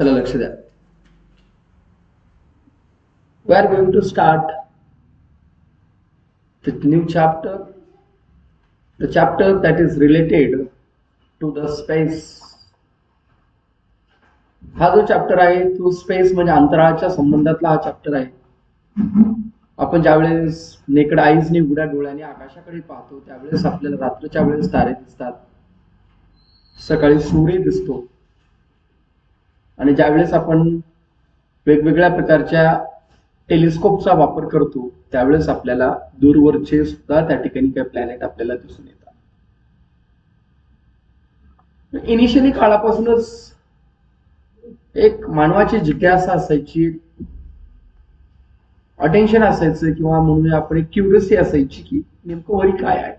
चला लक्ष द्या. We are going to start the new chapter, the chapter that is related to the space. हा जो chapter आहे तो स्पेस म्हणजे अंतराळाच्या संबंधातला हा चॅप्टर आहे. आपण ज्यावेळेस नेकड आईजने उघड्या डोळ्याने आकाशाकडे पाहतो त्यावेळेस आपल्याला रात्रीच्या वेळेस तारे दिसतात, सकाळी सूर्य दिसतो, आणि ज्यावेळेस आपण वेगवेगळ्या प्रकारच्या टेलिस्कोपचा वापर करतो त्यावेळेस आपल्याला दूरवरचे सुद्धा त्या ठिकाणी काही प्लॅनेट आपल्याला दिसून येतात. इनिशियली काळापासूनच एक मानवाची जिज्ञासा असायची, अटेन्शन असायचं, किंवा म्हणूया आपण एक क्युरियोसिटी असायची की नेमकं वरी काय आहे.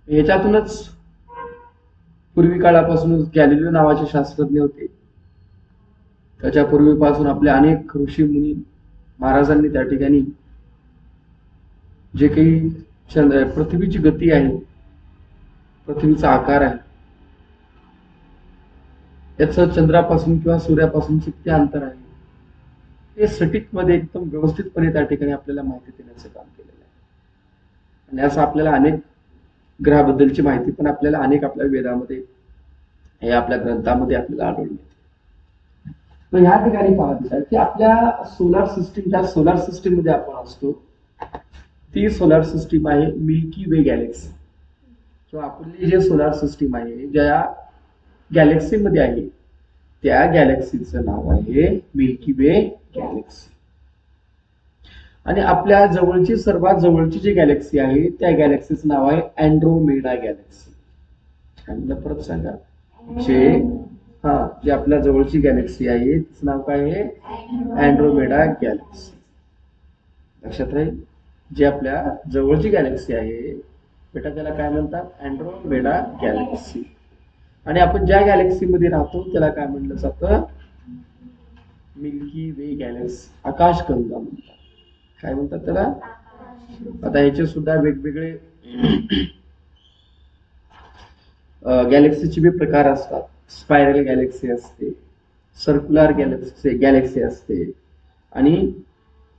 ह्याच्यातूनच पूर्वी काळापासूनच गॅलिलिओ नावाचे शास्त्रज्ञ होते. त्याच्या पूर्वीपासून आपले अनेक ऋषी मुनी महाराजांनी त्या ठिकाणी जे काही पृथ्वीची गती आहे, पृथ्वीचा आकार आहे, याचं चंद्रापासून किंवा सूर्यापासून किती अंतर आहे हे सटीक मध्ये एकदम व्यवस्थितपणे त्या ठिकाणी आपल्याला माहिती देण्याचं काम केलेलं आहे. आणि असं आपल्याला अनेक ग्रहाबद्दलची माहिती पण आपल्याला अनेक आपल्या वेदामध्ये, हे आपल्या ग्रंथामध्ये आपल्याला आढळून येते. तर ह्या ठिकाणी पाहत की आपल्या सोलार सिस्टीम, ज्या सोलार सिस्टीम मध्ये आपण असतो ती सोलार सिस्टीम आहे मिल्की वे गॅलेक्सी. किंवा आपली जे सोलार सिस्टीम आहे ज्या गॅलेक्सी मध्ये आहे त्या गॅलेक्सीचं नाव आहे मिल्की वे गॅलेक्सी. आणि आपल्या जवळची सर्वात जवळची जी गॅलेक्सी आहे त्या गॅलेक्सीचं नाव आहे अँड्रोमेडा गॅलेक्सी. आणि परत सांगा, जे आपल्या जवळची गॅलेक्सी आहे तिचं नाव काय आहे? अँड्रोमेडा गॅलेक्सी. लक्षात राहील, जी आपल्या जवळची गॅलेक्सी आहे बेटा त्याला काय म्हणतात? अँड्रोमेडा गॅलेक्सी. आणि आपण ज्या गॅलेक्सी मध्ये राहतो त्याला काय म्हणलं जातं? मिल्की वे गॅलेक्सी, आकाशगंगा म्हणतात. काय म्हणतात त्याला? आता याचे सुद्धा वेगवेगळे गॅलेक्सीचे बी प्रकार असतात. स्पायरल गॅलेक्सी असते, सर्क्युलर गॅलेक्सी असते, आणि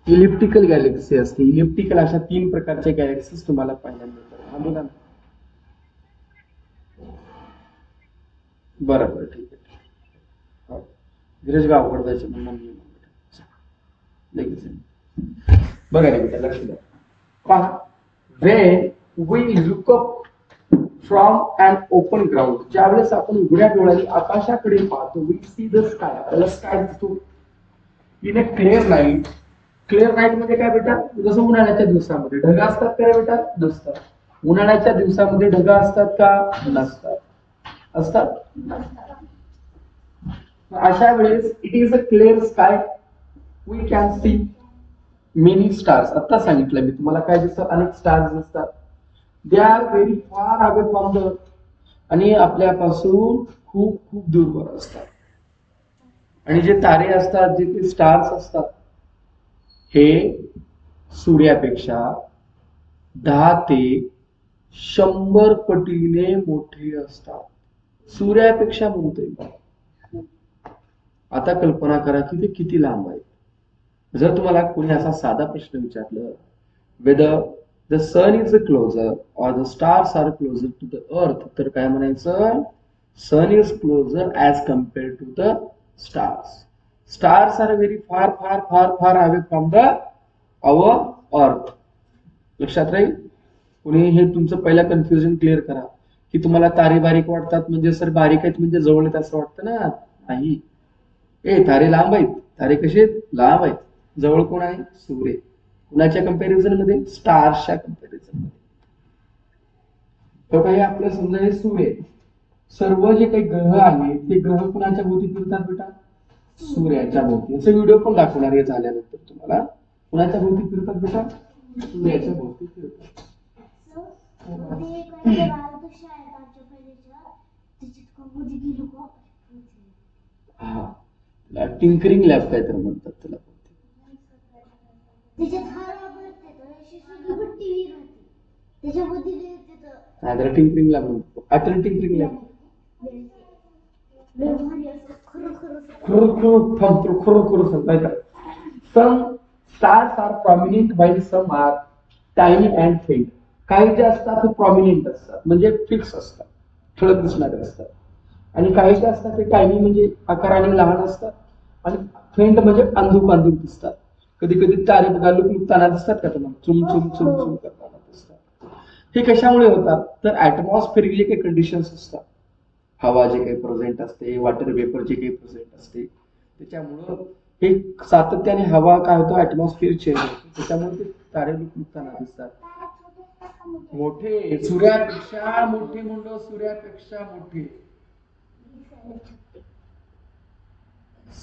इलिप्टिकल गॅलेक्सी असते. इलिप्टिकल अशा 3 प्रकारच्या गॅलेक्सीज तुम्हाला पाहायला मिळतात. हा बोला ना. बरोबर, ठीक आहे. धीरज गाव करतायचे बघा रे बेटा, लक्ष द्या. पहा, when we look up from an open ground, ज्यावेळेस आपण उघड्या डोळ्यांनी आकाशाकडे पाहतो, we see the sky, आपल्याला स्काय दिसतो in a clear night. Clear night मध्ये काय बेटा? जसं उन्हाळ्याच्या दिवसामध्ये ढग असतात का रे बेटा? नसतात. उन्हाळ्याच्या दिवसामध्ये ढग असतात का? नसतात. असतात. अशा वेळेस it is a clear sky, we can see many stars. आता सांगितलं मी तुम्हाला काय दिसतात? अनेक स्टार्स दिसतात. They are very far away from the earth, आणि आपल्यापासून खूप खूप दूरवर असतात. आणि जे तारे असतात, जे ते स्टार्स असतात, हे सूर्यापेक्षा 10 ते 100 पटीने मोठे असतात. सूर्यापेक्षा मोठे. आता कल्पना करा की ते किती लांब आहे. जर तुम्हाला कोणी असा साधा प्रश्न विचारलं, whether the sun is closer or the stars are closer to the earth, तर काय म्हणायचं? Sun is closer as compared to the stars. Stars are very far far far फार अवे फ्रॉम द अवर अर्थ. लक्षात राहील. कोणी हे तुमचं पहिला कन्फ्युजन क्लिअर करा की तुम्हाला तारे बारीक वाटतात म्हणजे सर बारीक आहेत म्हणजे जवळ आहेत असं वाटतं ना? नाही. तारे लांब आहेत. तारे कसे आहेत? लांब आहेत. जवळ कोण आहे? सूर्य. कुणाच्या कंपॅरिझन मध्ये? स्टार्सच्या कंपॅरिझन मध्ये. तर हे आपलं समजा हे सूर्य, सर्व जे काही ग्रह आहेत ते ग्रह कुणाच्या भोवती फिरतात बेटा? सूर्याच्या भोवती. याचा व्हिडिओ पण दाखवणार आहे झाल्यानंतर तुम्हाला. कुणाच्या भोवती फिरतात बेटा? सूर्याच्या भोवती फिरतात. हा, टिंकरिंग लॅब काय तर म्हणतात त्याला. टिंकरिंग लॅब म्हणतो. Tinkering lab some stars are prominent while some are tiny and faint. काही जे असतात ते प्रॉमिनेंट असतात म्हणजे फिक्स असतात, ठळक दिसणारे असतात, आणि काही जे असतात ते टायनी म्हणजे आकाराने लहान असतात आणि फेंट म्हणजे अंधुक अंधुक दिसतात. कधी कधी तारे बघा लुकलुकताना दिसतात का तुम्हाला, चुम चुम चुम चुम करताना दिसतात. हे कशामुळे होतात तर ऍटमॉस्फेरिक जे काही कंडिशन्स असतात, हवा जे काही प्रेझेंट असते, वॉटर वेपर जे काही प्रेझेंट असते, त्याच्यामुळं हे सातत्याने हवा काय होतं, ऍटमॉस्फिअर चेंज होतो, त्याच्यामुळे ते तारे लुकलुकताना दिसतात. मोठे सूर्यापेक्षा मोठे मुंड, सूर्यापेक्षा मोठे,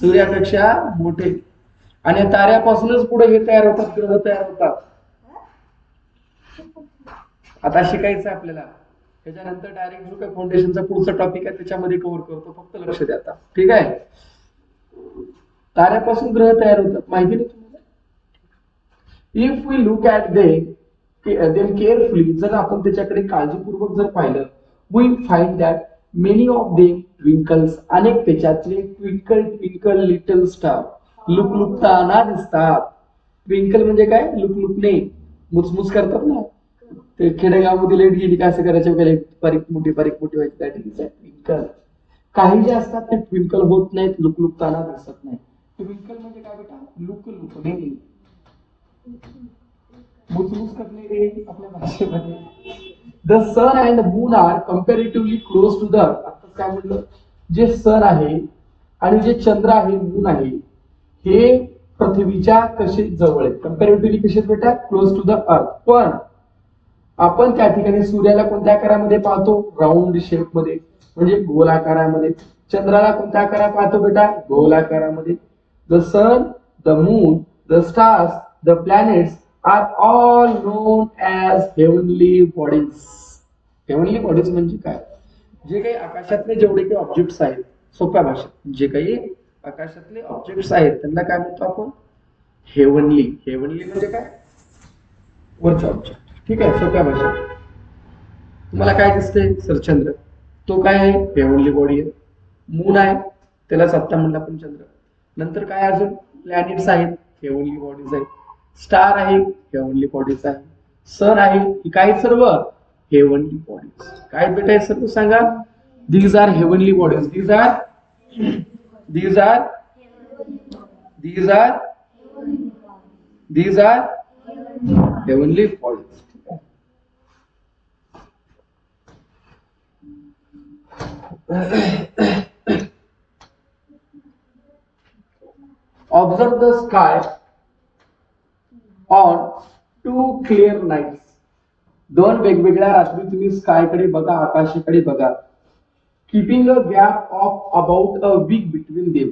सूर्यापेक्षा मोठे, आणि ताऱ्यापासूनच पुढे हे तयार होतात, ग्रह तयार होतात. आता शिकायचं आपल्याला, त्याच्यानंतर डायरेक्ट जो काही फाउंडेशनचा पुढचा टॉपिक आहे त्याच्यामध्ये कव्हर करतो, फक्त लक्ष द्या आता, ठीक आहे. ताऱ्यापासून ग्रह तयार होतात, माहिती नाही तुम्हाला. If we look at them carefully, जर आपण त्याच्याकडे काळजीपूर्वक जर पाहिलं, we find that many of them twinkles, अनेक त्याच्यातले ट्विंकल ट्विंकल लिटल स्टार लुकलुकताना दिसतात. ट्विंकल म्हणजे काय, लुकलुकणे, मुचमुच करतात ना, ते खेडेगावमध्ये लाईट गेली का असं करायचं, बारीक मोठी व्हायची, ट्विंकल. काही जे असतात ते ट्विंकल होत नाहीत, लुकलुकताना दिसत नाही. ट्विंकल म्हणजे काय बेटा, लुकलुकणे, मुचमुच करणे आपल्या भाषेमध्ये. The sun and moon are comparatively close to the earth. आता काय म्हटलं, जे सन आहे आणि जे चंद्र आहे, मून आहे, हे पृथ्वीच्या कसे जवळ आहेत, कम्पॅरेटिव्हली कसे बेटा, क्लोज टू द अर्थ. पण आपण त्या ठिकाणी सूर्याला कोणत्या आकारामध्ये पाहतो, राऊंड शेप मध्ये, म्हणजे गोलाकारामध्ये. चंद्राला कोणत्या आकारात पाहतो बेटा, गोलाकारामध्ये. The sun, the moon, the stars, the planets are all known as heavenly bodies. Heavenly bodies म्हणजे काय, जे काही आकाशातले जेवढे काही ऑब्जेक्ट्स आहेत, सोप्या भाषेत जे काही आकाशातले ऑब्जेक्ट्स आहेत त्यांना काय म्हणतो आपण, हेवनली. हेवनली म्हणजे काय, वरचे ऑब्जेक्ट, ठीक आहे, सोप्या भाषेत. तुम्हाला काय दिसते सर, चंद्र, तो काय आहे, हेवनली बॉडी आहे. मून आहे, त्याला सत्ता म्हणला आपण चंद्र. नंतर काय अजून, प्लॅनेट्स आहेत, हेवनली बॉडीज आहेत. स्टार आहे, हेवनली बॉडीज आहे. सन आहे, ही काय सर्व हेवनली बॉडीज. काय बेटा आहे सर्व सांगा, these are heavenly bodies. These are these are heavenly bodies. Observe the sky on 2 clear nights. दोन वेगवेगळ्या रात्री तुम्ही स्काय कडे बघा, आकाशाकडे बघा. Keeping a gap of about a week between them.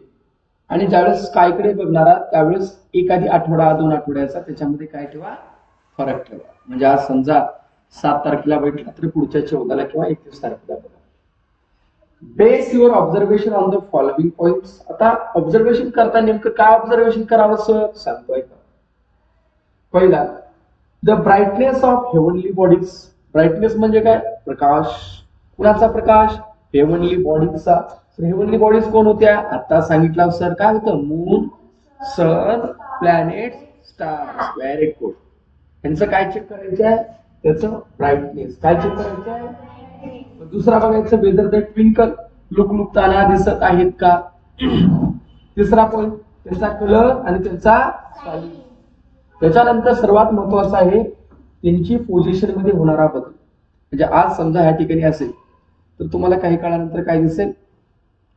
आणि ज्यावेळेस स्कायकडे बघणारा त्यावेळेस एखादी आठवडा 2 आठवड्याचा त्याच्यामध्ये काय ठेवा, फरक ठेवा. म्हणजे आज समजा 7 तारखेला बघितला तर पुढच्या 14ला किंवा 31 तारखेला बघा. Base your observation on the following points. आता ऑब्झर्वेशन करता नेमकं काय ऑब्झर्वेशन करावं सर, सांगतोय का. पहिला, the brightness of heavenly bodies. Brightness म्हणजे काय, प्रकाश. कुणाचा प्रकाश, हेवनली बॉडीजचा. हेवनली बॉडीज कोण होत्या, आता सांगितलं सर, काय होतं, मून, सन, प्लॅनेट, स्टार्स. Very good. यांचं काय चेक करायचं आहे, त्याचं ब्राईटनेस काय चेक करायचं आहे. दुसरा बघायचं, वेदर द ट्विंकल लुकलुकताना दिसत आहेत का. तिसरा पॉइंट, त्यांचा कलर आणि त्यांचा साईज. त्याच्यानंतर सर्वात महत्वाचं आहे त्यांची पोझिशन मध्ये होणारा बदल. म्हणजे आज समजा ह्या ठिकाणी असेल तर तुम्हाला काही काळानंतर काय दिसेल,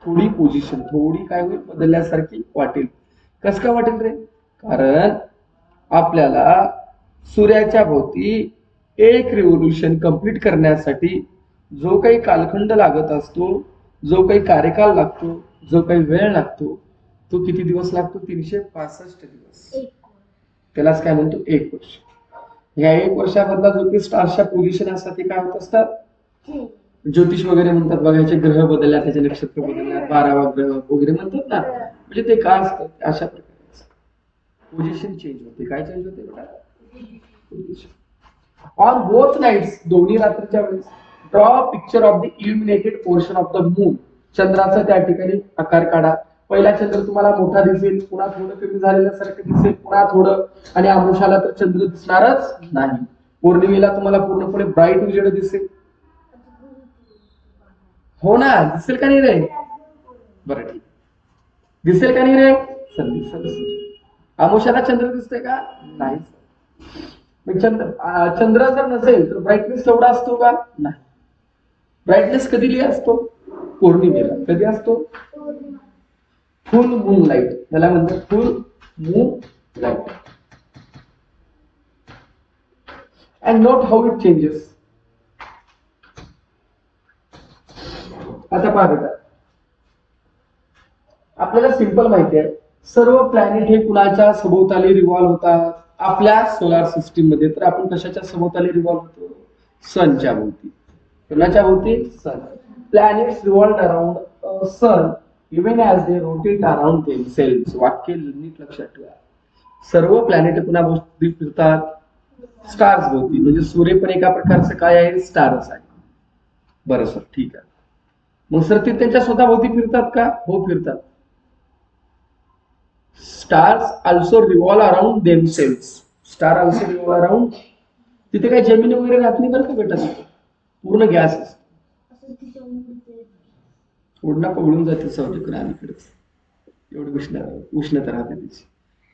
थोडी पोझिशन थोडी काय होईल, बदलल्यासारखी वाटेल. कस काय वाटेल रे, कारण आपल्याला सूर्याच्या भोवती एक रिव्होल्यूशन कंप्लीट करण्यासाठी जो काही कालखंड लागत असतो, जो काही कार्यकाल लागतो, जो काही वेळ लागतो, तो किती दिवस लागतो, 365 दिवस. त्यालाच काय म्हणतो, 1 वर्ष. या 1 वर्षामधला जो काही स्टार्सच्या पोझिशन असतात ते काय होत असतात, ज्योतिष वगैरे म्हणतात बघायचे, ग्रह बदलल्या, त्याचे नक्षत्र बदलल्या, 12वा ग्रह वगैरे म्हणतात ना, म्हणजे ते काय असतं, अशा प्रकारे पोझिशन चेंज होते. काय चेंज होते बेटा, पोझिशन. ऑन बोथ नाईट्स, दोन्ही रात्रीच्या वेळेस, draw picture of the illuminated portion of the moon. चंद्राचा त्या ठिकाणी आकार काढा. पहिला चंद्र तुम्हाला मोठा दिसेल, पुन्हा थोडं कमी झालेल्यासारखं दिसेल, पुन्हा थोडं, आणि अमावस्याला तर चंद्र दिसणारच नाही. पौर्णिमेला तुम्हाला पूर्णपणे ब्राईट उजेड दिसेल. हो ना, दिसेल का नाही रे? बरं ठीक, दिसेल का नाही रे? सर दिसेल. अमावस्याला चंद्र दिसतोय का? नाही. चंद्र जर नसेल तर ब्राईटनेस केवढा असतो का? नाही. ब्राईटनेस कधी असतो? पौर्णिमेला. कधी असतो? फुल मून लाईट, त्याला म्हणतात फुल moon light. And note how it changes. आता पहा बेटा, आपल्याला सिंपल माहिती आहे, सर्व प्लॅनेट हे कुणाच्या सभोवताली रिव्हॉल्व होतात? आपल्या सोलार सिस्टीम मध्ये. तर आपण कशाच्या सभोवताली रिव्हॉल्व होतो? सनच्या भोवती. कुणाच्या भोवती? Sun. Planets revolve around sun even as they rotate around themselves. वाक्य नीट लक्षात ठेवा. सर्व प्लॅनेट पुन्हा भोवती फिरतात स्टार्स भोवती. म्हणजे सूर्य पण एका प्रकारचं काय आहे? स्टारच आहे. बरं सर, ठीक आहे. मग सर ते त्यांच्या स्वतःभोवती फिरतात का? हो, फिरतात. Stars also revolve around themselves. Star also revolve around. तिथे काही जमीन वगैरे राहत नाही बरं का बेटा, पूर्ण गॅस असतो. उडणं पगळून जाते सौरचक्र अलीकडेच. एवढी उष्णता राहते तिची.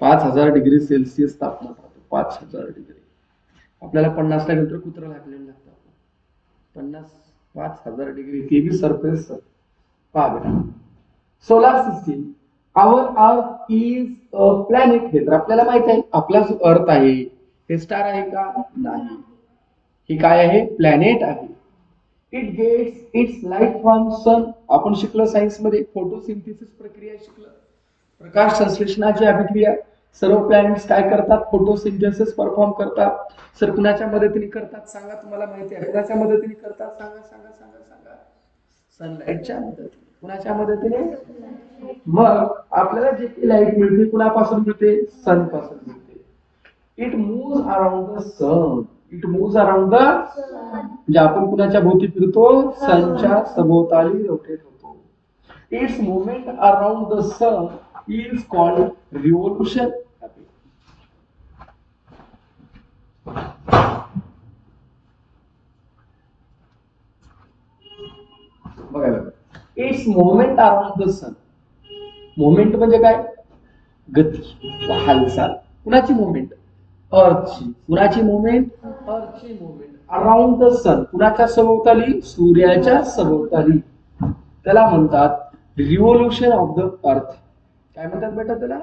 5000 डिग्री सेल्सिअस तापमान राहतं. 5000 डिग्री. आपल्याला 50 ला गेलं तर कुत्रा लागलेलं लागतं. 50,000 डिग्री, ते बी सरफेस. पहा बेटा, solar system, our earth is a planet. हे तर आपल्याला माहित आहे. आपला जो अर्थ आहे हे स्टार आहे का? नाही. हे काय आहे? प्लॅनेट आहे. It gets its light from sun. आपण शिकलो सायन्स मध्ये फोटोसिंथेसिस प्रक्रिया शिकलो. प्रकाश संश्लेषणाची अभिक्रिया. सर्व प्लॅनेट्स काय करतात? फोटोसिंथेसिस परफॉर्म करतात. सर कुणाच्या मदतीने करतात सांगा? तुम्हाला माहिती आहे. कुणाच्या मदतीने करतात? सांगा सांगा सांगा सांगा. सनलाईटच्या मदतीने. कुणाच्या मदतीने? मग आपल्याला जे काही लाईट मिळते कुणापासून मिळते? सन पासून मिळते. It moves around the sun. It moves around the, म्हणजे आपण कुणाच्या भोवती फिरतो? सनच्या सभोवताली रोटेट होतो. Its movement around the sun is called revolution. बघा, its movement around the sun. Movement म्हणजे काय? गती, हालचाल. कुणाची मुवमेंट? अर्थची. कुणाची मुवमेंट? अर्थची मुवमेंट अराउंड द सन. कुणाच्या सभोवताली? सूर्याच्या सभोवताली. त्याला म्हणतात रिव्होल्यूशन ऑफ द अर्थ. काय म्हणतात बेटा त्याला?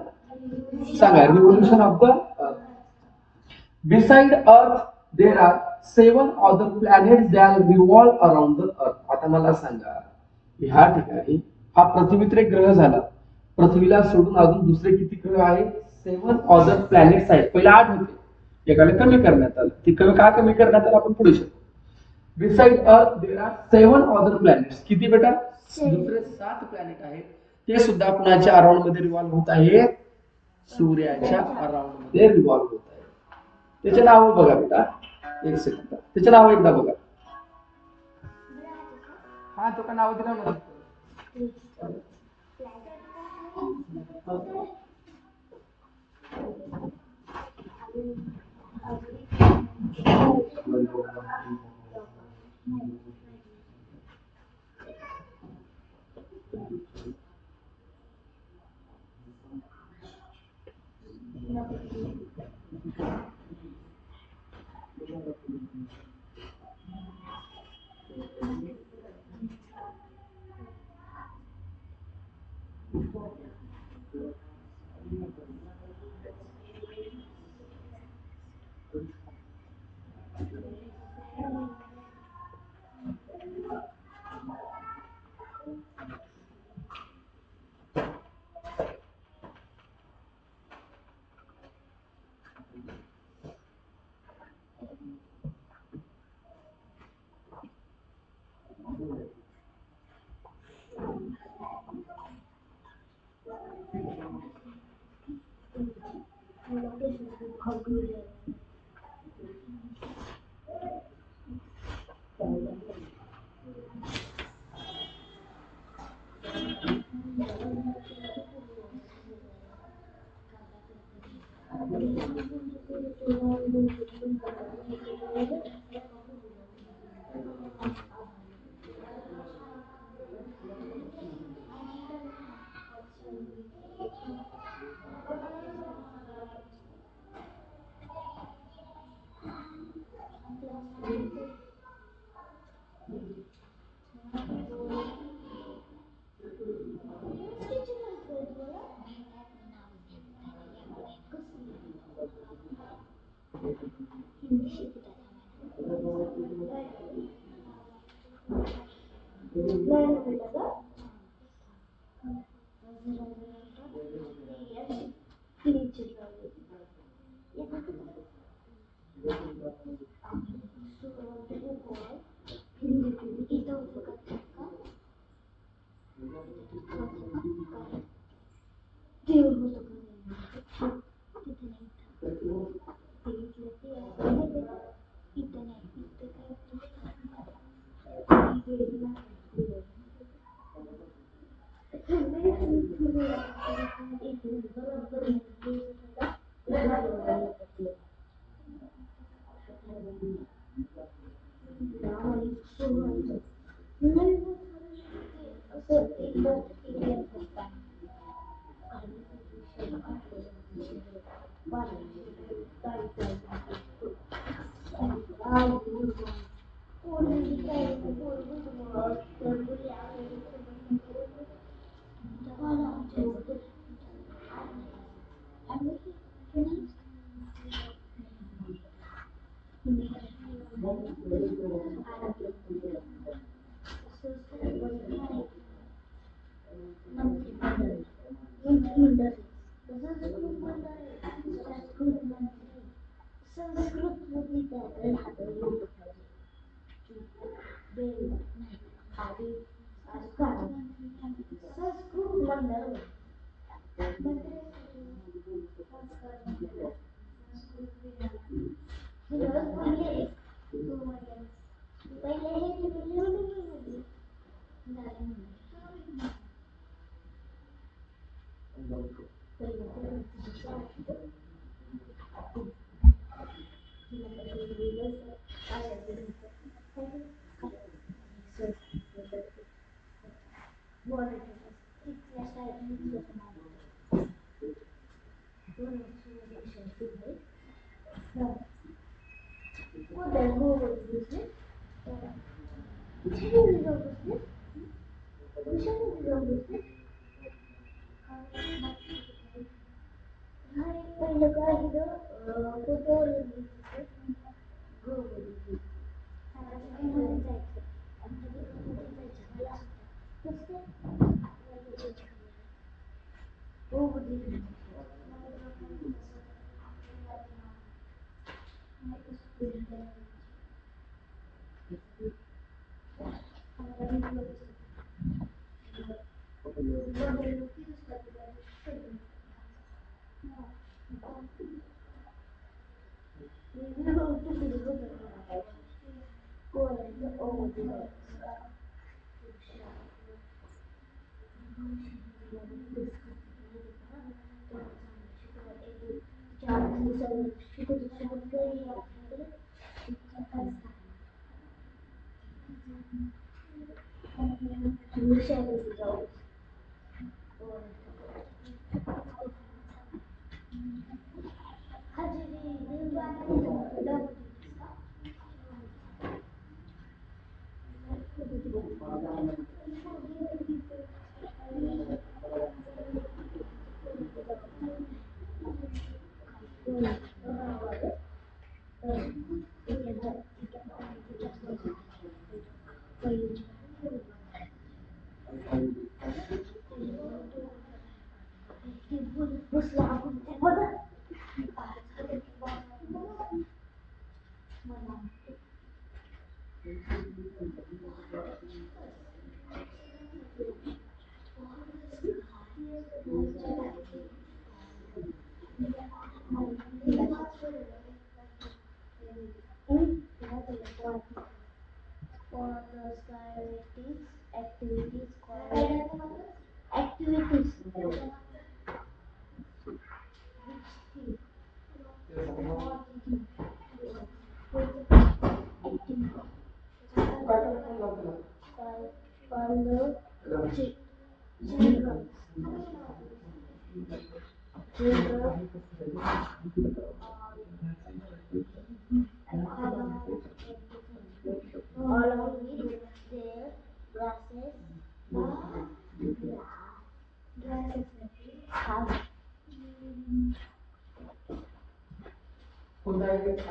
सांगा. Revolution of the earth. Beside earth there are 7 other planets that revolve around the earth. आता मला सांगा, ह्या ठिकाणी हा पृथ्वी तर एक ग्रह झाला. पृथ्वीला सोडून अजून दुसरे किती ग्रह आहेत? 7 अदर प्लॅनेट्स आहेत. पहिले 8 होते, एकाने कमी करण्यात आलं. ती का कमी करण्यात आलं आपण पुढे शिकू. Beside earth there are 7 other planets. किती बेटा? दुसरे 7 प्लॅनेट आहेत. ते सुद्धा कुणाच्या अराउंड मध्ये रिव्हॉल्व होत आहेत? सूर्याच्या अराउंड मध्ये रिव्हॉल्व होत आहेत. त्याचे नाव बघा बेटा. एक सेकंड, त्याचे नाव एकदा बघा. हा, तो का नाव दिलं ना?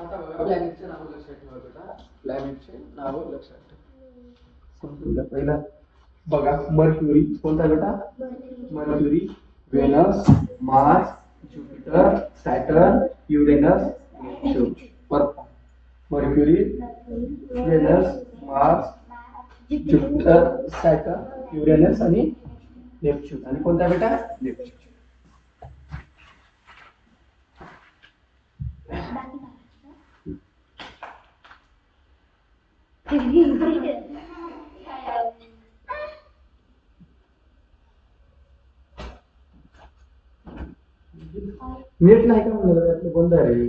आता बघा प्लॅनेटचे नाव लक्षात ठेवा बेटा, प्लॅनेटचे नाव लक्षात ठेवा. समजूया पहिला बघा, मर्क्युरी कोणता बेटा? Mercury, Venus, Mars, Jupiter, Saturn, Uranus, Neptune. परत Mercury, Venus, Mars, Jupiter, Saturn, Uranus आणि नेपच्यून. आणि कोणता बेटा? नेपच्यून. नेट नाही का म्हणलं, बंद आहे.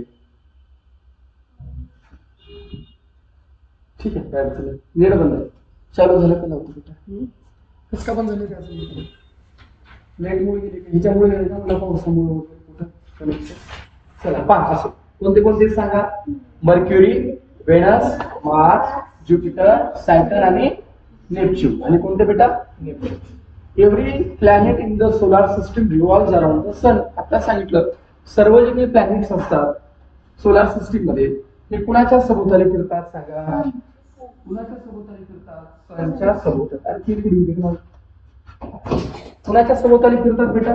ठीक आहे, काय अडचण नाही. नेट बंद आहे. चालू झालं का नव्हतं बेटा? कसं का बंद झालं त्याचं? नेटमुळे गेली का? ह्याच्यामुळे गेली का? मला पावसामुळे वगैरे कुठं कनेक्शन? चला पहा, असं कोणते कोणते सांगा? Mercury, Venus, Mars, Jupiter, Saturn आणि नेपच्यून. आणि कोणते बेटा? Neptune. Every planet in the solar system revolves around the sun. आता सांगितलं सर्व जे काही प्लॅनेट्स असतात सोलार सिस्टीम मध्ये ते कुणाच्या सभोवताली फिरतात सांगा? कुणाच्या सभोवताली फिरतात? सनच्या सभोवताली. आणखी पुढे कुणाच्या सभोवताली फिरतात बेटा?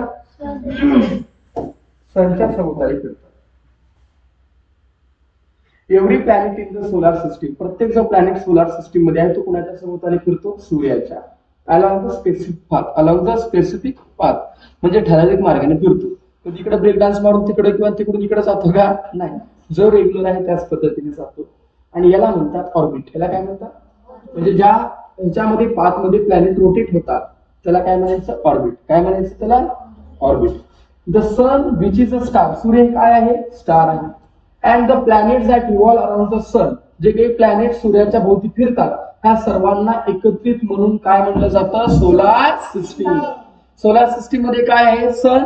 सनच्या सभोवताली फिरतात. Every planet in the solar system, प्रत्येक जो प्लॅनेट सोलार सिस्टीम मध्ये आहे तो कुणाच्या सभोवताली फिरतो? सूर्याच्या. Along the specific path, along the specific path म्हणजे ठराविक मार्गाने फिरतो. कधी इकडे ब्रेक डान्स मारून तिकडे किंवा तिकडून इकडे जातो का? नाही, जो रेग्युलर आहे त्याच पद्धतीने जातो. आणि याला म्हणतात ऑर्बिट. याला काय म्हणतात? म्हणजे ज्या ह्याच्यामध्ये पाथ मध्ये प्लॅनेट रोटेट होतात त्याला काय म्हणायचं? ऑर्बिट. काय म्हणायचं त्याला? Orbit. The sun which is a star, सूर्य काय आहे? स्टार आहे. And the planets that revolve around the sun, जे काही प्लॅनेट सूर्याच्या भोवती फिरतात ह्या सर्वांना एकत्रित म्हणून काय म्हणलं जातं? Solar system. सोलार सिस्टीम मध्ये काय आहे? Sun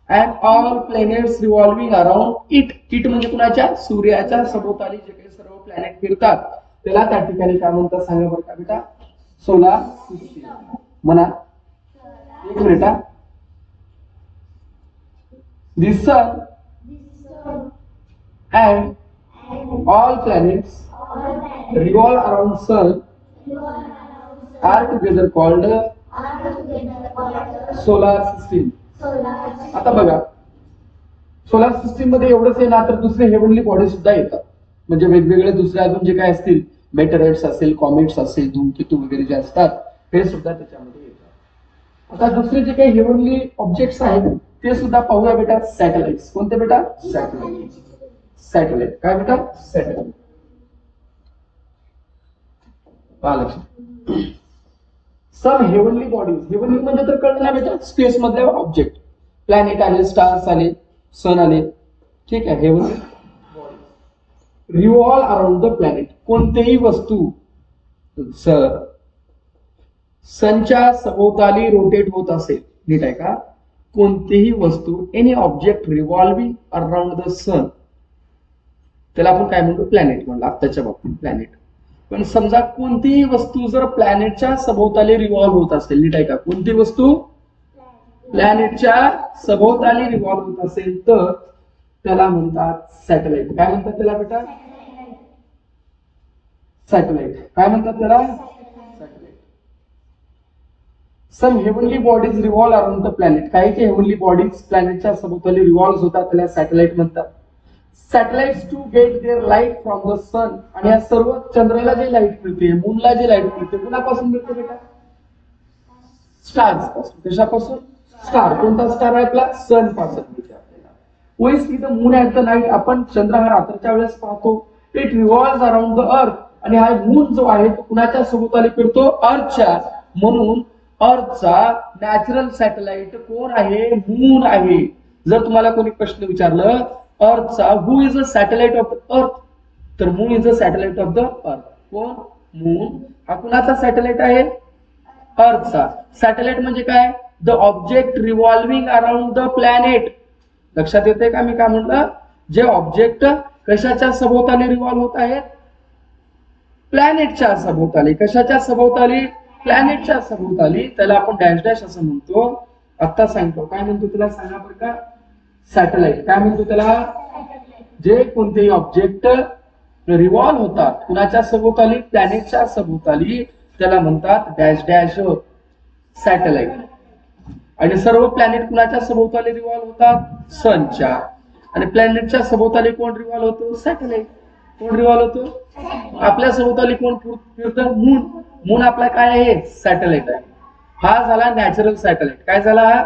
and all planets revolving around it. It म्हणजे कुणाच्या? सूर्याच्या सभोवताली जे काही सर्व प्लॅनेट फिरतात त्याला त्या ठिकाणी काय म्हणतात सांगा बरं का बेटा? Solar system. म्हणा एक minute. The sun and all planets revolve around sun are together called solar system. आता बघा सोलार सिस्टीम मध्ये एवढंच आहे ना, तर दुसरे हेवनली बॉडी सुद्धा येतात. म्हणजे वेगवेगळे दुसरे अजून जे काय असतील, मेटेरॉइड्स असेल, कॉमेट्स असेल, धूमकेतू वगैरे जे असतात हे सुद्धा त्याच्यामध्ये येतात. आता दुसरे जे काही हेवनली ऑब्जेक्ट्स आहेत ते सुद्धा पाहूया बेटा. सॅटेलाइट्स. कोणते बेटा? सॅटेलाइट. सॅटेलाइट काय बेटा? Satellite. Some heavenly bodies. Heavenly म्हणजे तर कळलं ना बेटा? स्पेस मधले ऑब्जेक्ट. प्लॅनेट आले, स्टार्स आले, सन आले. ठीक आहे. Heavenly bodies revolve around the planet. कोणतेही वस्तू सनच्या सभोवताली रोटेट होत असेल, नीट आहे का? कोणतीही वस्तू, any object revolving around the sun, त्याला आपण काय म्हणतो? प्लॅनेट म्हणलं आत्ताच्या बाबतीत प्लॅनेट. पण समजा कोणतीही वस्तू जर प्लॅनेटच्या सभोवताली रिव्हॉल्व होत असेल, नीट आहे का? कोणती वस्तू प्लॅनेटच्या सभोवताली रिव्हॉल्व होत असेल तर त्याला म्हणतात सॅटेलाइट. काय म्हणतात त्याला बेटा? सॅटेलाइट. काय म्हणतात त्याला? Satellite. Some heavenly bodies revolve around the planet. काही जे हेवनली बॉडीज प्लॅनेटच्या सभोवताली रिव्हॉल्व होतात त्याला सॅटेलाइट म्हणतात. Satellites to get their light from the sun. आणि या सर्व चंद्राला जे लाईट मिळते, मूनला जे लाईट मिळते, कुणापासून मिळते बेटा? स्टार्स पासून. कशापासून? स्टार. कोणता स्टार आहे आपला? सन पासून मिळते आपल्याला. We see the moon at the night. आपण चंद्र हा रात्रीच्या वेळेस पाहतो. It revolves around the earth. आणि हा मून जो आहे तो कुणाच्या सभोवताली फिरतो? अर्थच्या. म्हणून अर्थचा नॅचरल सॅटेलाइट कोण आहे? मून आहे. जर तुम्हाला कोणी प्रश्न विचारलं अर्थचा who is a satellite of the earth, तर moon is a satellite of the earth. कोण? मून हा कुणाचा सॅटेलाइट आहे? अर्थचा. सॅटेलाइट म्हणजे काय? The object revolving around the planet. लक्षात येते का मी काय म्हटलं? जे ऑब्जेक्ट कशाच्या सभोवताली रिव्हॉल्व होत आहेत? प्लॅनेटच्या सभोवताली. कशाच्या सभोवताली? प्लॅनेटच्या सभोवताली. त्याला आपण डॅश डॅश असं म्हणतो. आता सांगतो काय म्हणतो त्याला सांगा बरं का? सॅटेलाइट. काय म्हणतो त्याला? जे कोणतेही ऑब्जेक्ट रिव्हॉल्व होतात कुणाच्या सभोवताली, प्लॅनेटच्या सभोवताली, त्याला म्हणतात डॅश डॅश सॅटेलाइट. आणि सर्व प्लॅनेट कुणाच्या सभोवताली रिव्हॉल्व होतात? सनच्या. आणि प्लॅनेटच्या सभोवताली कोण रिव्हॉल्व होतो? सॅटेलाइट. कोण रिव्हॉल्व होतो? आपल्या सभोवताली कोण फिरतं? मून. मून आपला काय आहे? सॅटेलाइट आहे. हा झाला नॅचरल सॅटेलाइट. काय झाला?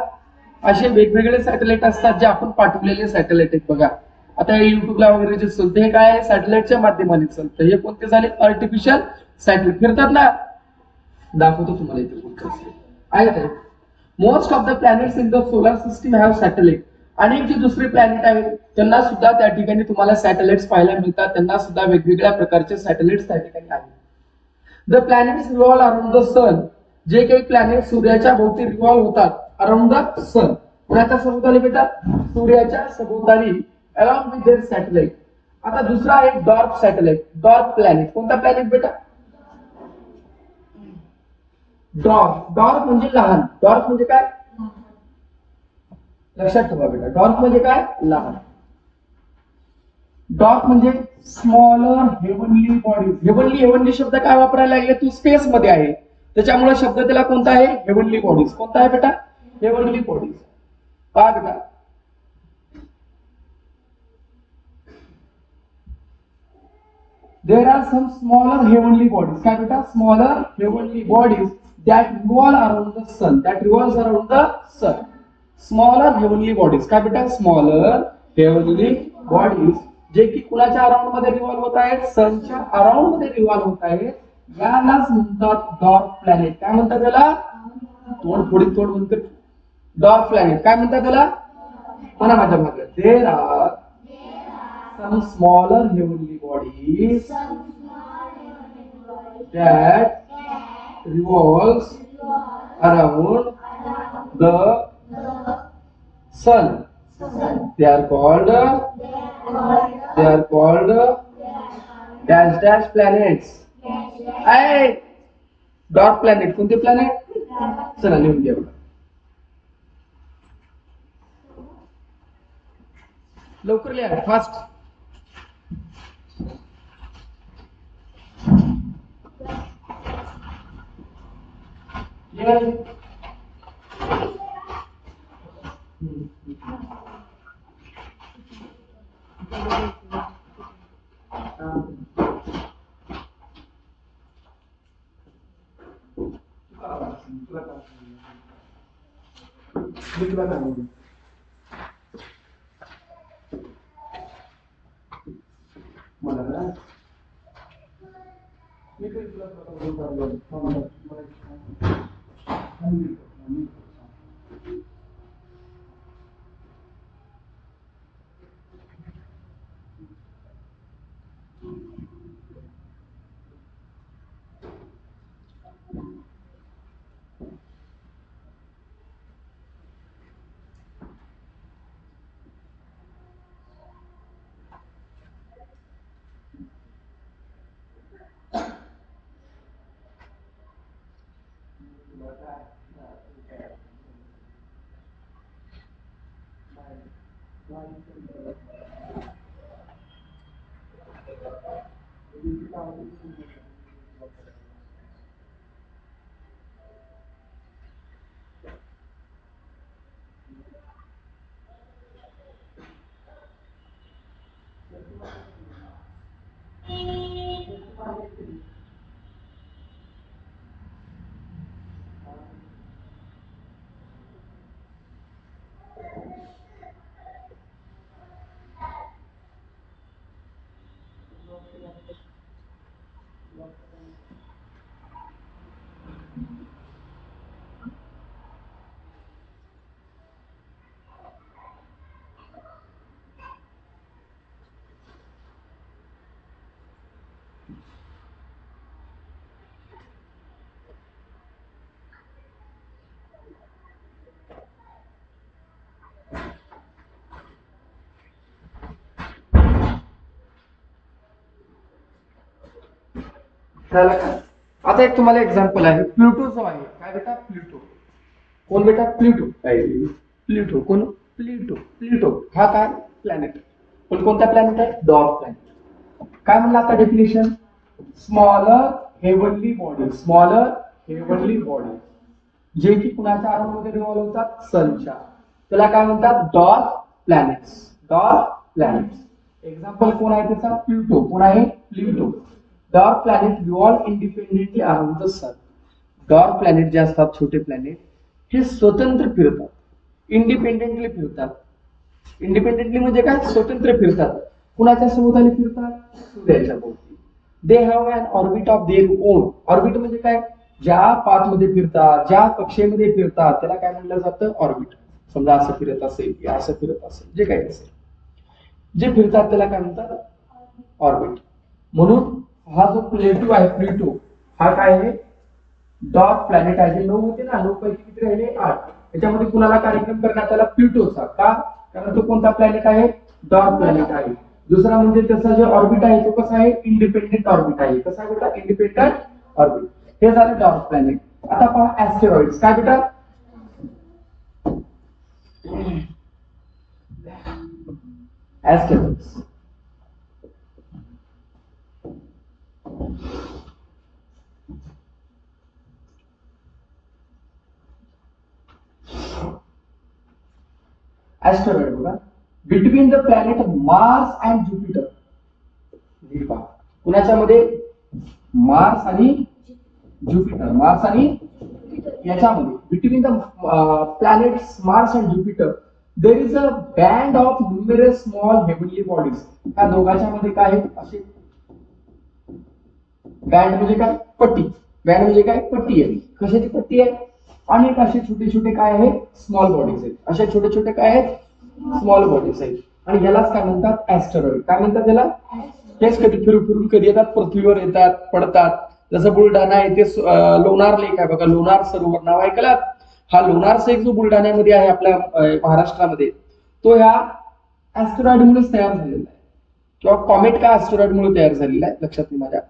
असे वेगवेगळे सॅटेलाइट असतात जे आपण पाठवलेले सॅटेलाइट आहेत. बघा आता युट्यूबला वगैरे जे चालतं हे काय? सॅटेलाइटच्या माध्यमाने चालतं. हे कोणते झाले? Artificial satellite. फिरतात ना, दाखवतो तुम्हाला इथे कोणते आहेत. Most of the planets in the solar system have satellite. अनेक जे दुसरे प्लॅनेट आहेत त्यांना सुद्धा त्या ठिकाणी तुम्हाला सॅटेलाइट्स पाहायला मिळतात. त्यांना सुद्धा वेगवेगळ्या प्रकारचे सॅटेलाइट्स त्या ठिकाणी आहेत. The planets revolve around the sun. जे काही प्लॅनेट सूर्याच्या भोवती रिव्हॉल्व होतात अराउंड द सन. कुणाच्या सभोवताली बेटा? सूर्याच्या सभोवताली अलॉंग विथ देअर सॅटेलाइट. आता दुसरा आहे डॉर्क सॅटेलाइट. Dark planet. कोणता प्लॅनेट बेटा? डॉर्क. डॉर्क म्हणजे लहान. डॉर्क म्हणजे काय? लक्षात ठेवा बेटा, डॉर्क म्हणजे काय? लहान. डॉर्क म्हणजे स्मॉलर हेवनली बॉडीज. हेवनली शब्द काय वापरायला लागले? तू स्पेस मध्ये आहे त्याच्यामुळे शब्द त्याला कोणता आहे? Heavenly bodies. कोणता आहे बेटा? Heavenly bodies. पहा बेटा, there are some smaller heavenly bodies. काय बेटा? smaller heavenly bodies that revolve around the sun. That revolves around the sun. Smaller heavenly bodies. काय बेटा? smaller heavenly bodies जे की कुणाच्या अराउंड मध्ये रिव्हॉल्व होत आहेत? सनच्या अराउंड मध्ये रिव्हॉल्व होत आहेत. यालाच म्हणतात डॉर्क प्लॅनेट. काय म्हणतात त्याला? तोड म्हणतात डॉर्क प्लॅनेट. काय म्हणतात त्याला? म्हणा माझ्या मागे. There are some smaller heavenly bodies that revolves around the sun. They are called dash dash planets. Dark planet. कोणते प्लॅनेट? चला लिहून घ्या. लवकर लिहा, फास्ट. झालं का? आता एक तुम्हाला एक्झाम्पल आहे. प्लुटो जो आहे. काय बेटा? प्लुटो. कोण बेटा? प्लुटो. प्लुटो कोण? प्लुटो. प्लुटो हा काय? प्लॅनेट. पण कोणता प्लॅनेट आहे? Dwarf planet. काय म्हणलं आता definition? Smaller heavenly body, smaller heavenly body जे की कुणाच्या अराउंड मध्ये रिव्हॉल्व होतात? सनच्या. त्याला काय म्हणतात? Dwarf planets. Dwarf planets. Example कोण आहे त्याचा? प्लुटो. कोण आहे? Pluto. Dwarf planet revolve independently around the sun. Dwarf planet जे असतात, छोटे प्लॅनेट, हे स्वतंत्र फिरतात, इंडिपेंडेंटली फिरतात. इंडिपेंडेंटली म्हणजे काय? स्वतंत्र फिरतात. कुणाच्या सभोवताली फिरतात? सूर्याच्या भोवती. They have an orbit of their own. Orbit म्हणजे काय? ज्या पाथ मध्ये फिरतात, ज्या कक्षेमध्ये फिरतात, त्याला काय म्हणलं जातं? ऑर्बिट. समजा असं फिरत असेल किंवा असं फिरत असेल, जे काही असेल, जे फिरतात त्याला काय म्हणतात? ऑर्बिट. म्हणून हा जो प्लेटो आहे, प्लुटो, हा काय आहे? डॉर्फ प्लॅनेट आहे. 9 होते ना, 9 पैकी किती राहिले? 8. त्याच्यामध्ये कुणाला कार्यक्रम करण्यात आला? प्लुटोचा. का? कारण तो कोणता प्लॅनेट आहे? डॉर्फ प्लॅनेट आहे. दुसरा म्हणजे त्याचा जे ऑर्बिट आहे तो कसा आहे? इंडिपेंडेंट ऑर्बिट आहे. कसा बेटा? Independent orbit. हे झालं डॉर्फ प्लॅनेट. आता पहा ऍस्टेरॉइड्स. काय बेटा? ऍस्टेरॉइड्स. ऍस्टेरॉइड बघा. Between the planet Mars and Jupiter. कुणाच्या मध्ये? मार्स आणि ज्युपिटर. मार्स आणि याच्यामध्ये between the planets Mars and Jupiter there is a band of numerous small heavenly bodies. त्या दोघांच्या मध्ये काय आहेत? असे बँड म्हणजे काय? पट्टी. बँड म्हणजे काय? पट्टी आहे. कशाची पट्टी आहे? अनेक असे छोटे छोटे काय आहे? स्मॉल बॉडीज आहेत. अशा छोटे छोटे काय आहेत? स्मॉल बॉडीज आहेत. आणि यालाच काय म्हणतात? ऍस्टेरॉइड. काय म्हणतात त्याला? हेच कधी फिरून कधी येतात, पृथ्वीवर येतात, पडतात. जसं बुलढाणा येथे लोणार लेक आहे बघा, लोणार सरोवर नाव ऐकलं? हा लोणार लेक जो बुलढाण्यामध्ये आहे आपल्या महाराष्ट्रामध्ये, तो ह्या ऍस्टेरॉइड मुळेच तयार झालेला आहे, किंवा कॉमेट का ऍस्टेरॉइड मुळे तयार झालेला आहे. लक्षात नाही माझ्या.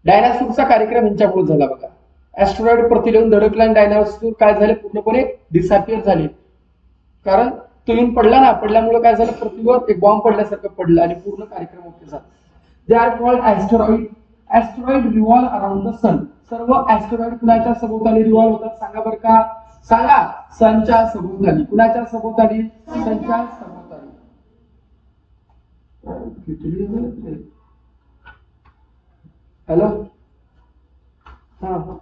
डायनासोरचा कार्यक्रम यांच्यामुळे झाला बघा. ऍस्टेरॉइड पृथ्वीला येऊन धडकला आणि डायनासोर काय झाले? पूर्णपणे डिसअपिअर झाले. कारण तो येऊन पडला ना, पडल्यामुळे काय झालं? पृथ्वीवर एक बॉम्ब पडल्यासारखं पडलं आणि पूर्ण कार्यक्रम ओके झाला. They are called asteroid. Asteroid revolve around the sun. सर्व ऍस्टेरॉइड कुणाच्या सभोवताली रिव्हॉल्व होतात? सांगा बरं का? सांगा. सनच्या सभोवताली. कुणाच्या सभोवताली? सनच्या सभोवताली. हॅलो. हा.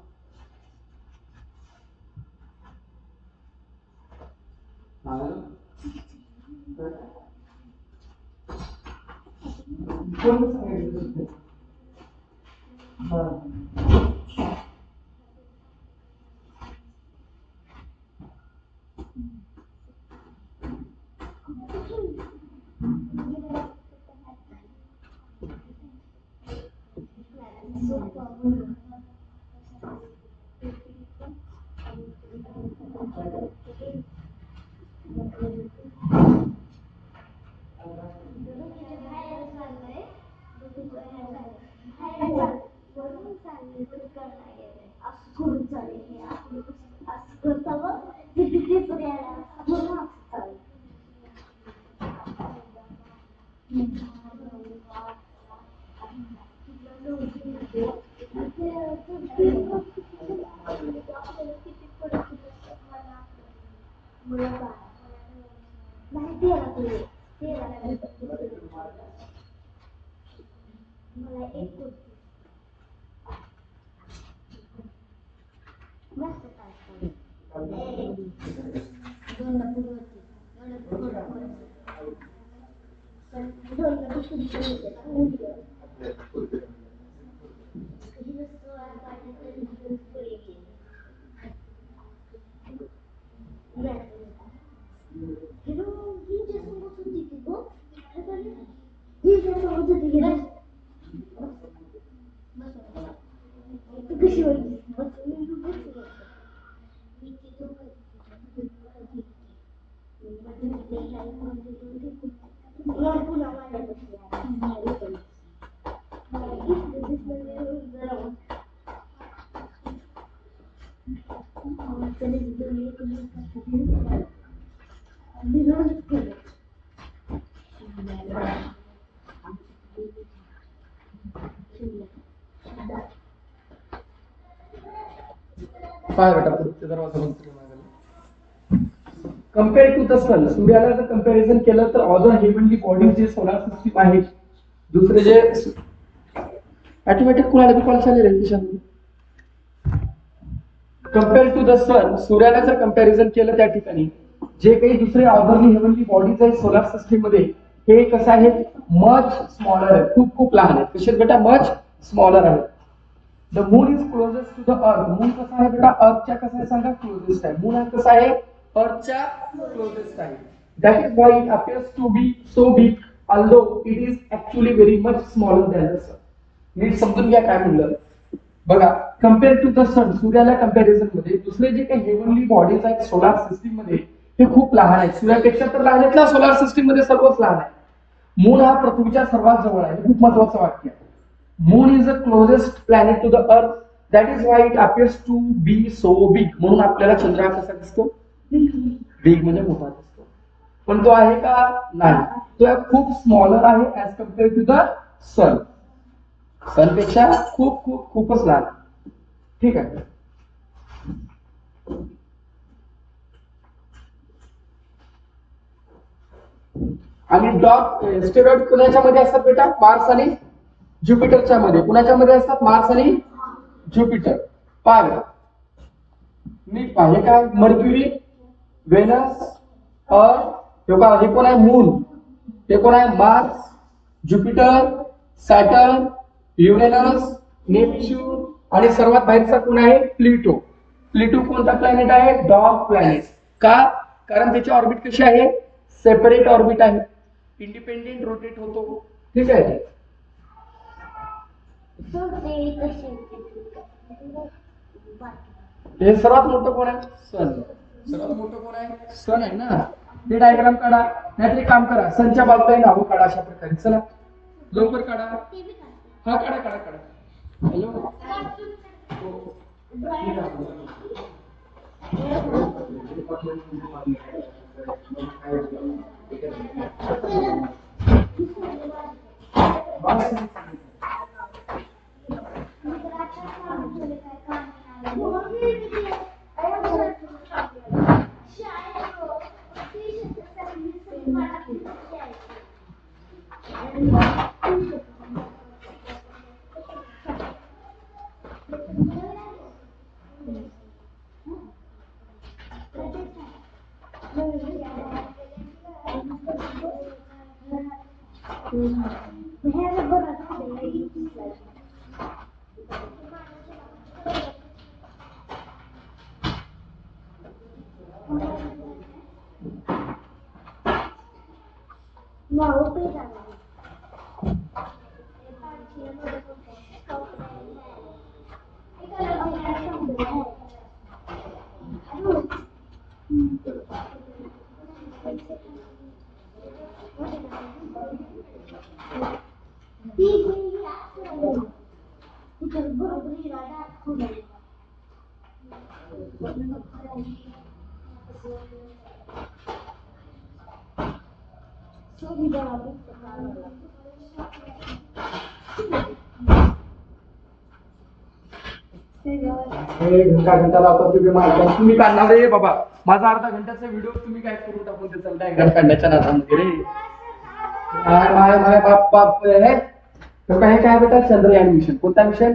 कोण सांगितलं? पहा बेटा पुढचे दरवाजा बंद करून मागायला. कम्पेअर टू द सन, सूर्याला जर कंपॅरिझन केलं तर अदर हेवनली बॉडीज जे सोलार सिस्टीम आहे, दुसरे जे ऑटोमॅटिक कुणाला बी कॉल चालेल रेडिएशन. कम्पेअर टू द सन, सूर्याला जर कंपॅरिझन केलं त्या ठिकाणी जे काही दुसरे अदरली हेवनली बॉडीज आहेत सोलार सिस्टीम मध्ये, हे कसं आहे, मच स्मॉलर आहे, खूप खूप लहान आहेत. कसे बेटा, मच स्मॉलर आहे. The moon is closest to the earth, moon कसा आहे बेटा, अर्थच्या कसा आहे सांगा, क्लोजेस्ट आहे. मून हा कसा आहे, अर्थच्या क्लोजेस्ट आहे. That is why it appears to be so big although it is actually very much smaller than the sun. नीट समजून घ्या काय म्हणलं बघा. कम्पेअर टू द सन, सूर्याला कंपॅरिझन मध्ये दुसरे जे काही हेवनली बॉडीज आहेत सोलार सिस्टीम मध्ये, हे खूप लहान आहेत. सूर्यापेक्षा तर लहान आहेत ना, सोलार सिस्टीम मध्ये सर्वच लहान आहे. मून हा पृथ्वीच्या सर्वात जवळ आहे, खूप महत्वाचं वाक्य आहे. Moon is the closest planet to the earth, that is why it appears to be so big. म्हणून आपल्याला चंद्र हा कसा दिसतो, बिग म्हणजे मोठा दिसतो. पण तो आहे का, नाही, तो खूप स्मॉलर आहे ऍज कम्पेअर टू द सन. सन पेक्षा खूप खूप खूपच लहान. ठीक आहे. आणि डॉट एस्टेरॉइड कुणाच्या मध्ये असतात बेटा, मार्स आणि ज्युपिटरच्या मध्ये. कुणाच्या मध्ये असतात, मार्स आणि ज्युपिटर. पहा नीट पहा, हे काय, मर्क्युरी, व्हेनस, अर्थ, हे कोण आहे, मून, हे कोण आहे, Mars, Jupiter, Saturn, Uranus, Neptune, आणि सर्वात बाहेरचा कोण आहे, प्लुटो. प्लुटो कोणता प्लॅनेट आहे, डॉग प्लॅनेट. का, कारण त्याची ऑर्बिट कशी आहे, सेपरेट ऑर्बिट आहे, इंडिपेंडेंट रोटेट होतो. ठीक आहे. हे सर्वात मोठं कोण आहे, सन. सर्वात मोठं कोण आहे, सन आहे ना. हे डायग्राम काढा, नाहीतर एक काम करा, सनच्या बाजूला नावं काढा अशा प्रकारे. चला लवकर काढा. हा काढा काढा काढा. हॅलो, घंटा लावतात तुम्ही काढणार रे बाबा. माझा अर्धा घंट्याचा व्हिडिओ तुम्ही काय करून टाकून त्याचा डायग्राम काढण्याच्या नादामध्ये रे. बाप बाप हे काय बेटा, चंद्रयान मिशन. कोणता मिशन,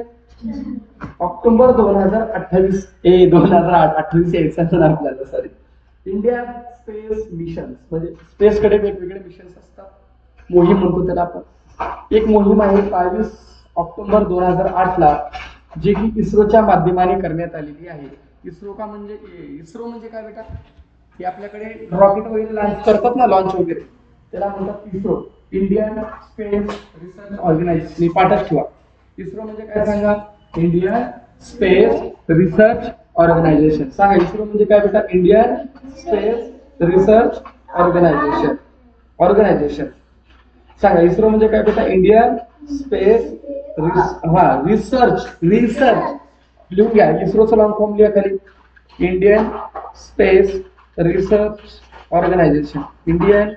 ऑक्टोबर 2028 2028 यायचा आपल्याला, सॉरी, इंडिया स्पेस मिशन. म्हणजे स्पेस कडे वेगवेगळे मिशन्स असतात, मोहीम म्हणतो त्याला आपण. एक मोहीम आहे 22 ऑक्टोबर 2008 ला, जे की इस्रोच्या माध्यमाने करण्यात आलेली आहे. इस्रो का म्हणजे, इस्रो म्हणजे काय बेटा, हे आपल्याकडे रॉकेट वगैरे लॉन्च करतात ना, लॉन्च वगैरे, त्याला म्हणतात ISRO, Indian Space Research Organisation. पाठात ठेवा, इस्रो म्हणजे काय सांगा, इंडियन स्पेस रिसर्च ऑर्गनायझेशन. सांगा इस्रो म्हणजे काय बेटा, Indian Space Research Organisation. Organisation सांगा, इस्रो म्हणजे काय बेटा, इंडियन स्पेस रिसर्च. रिसर्च लिहून घ्या, इस्रोचं लॉंग फॉर्म लिहा खाली, Indian Space Research Organisation. Indian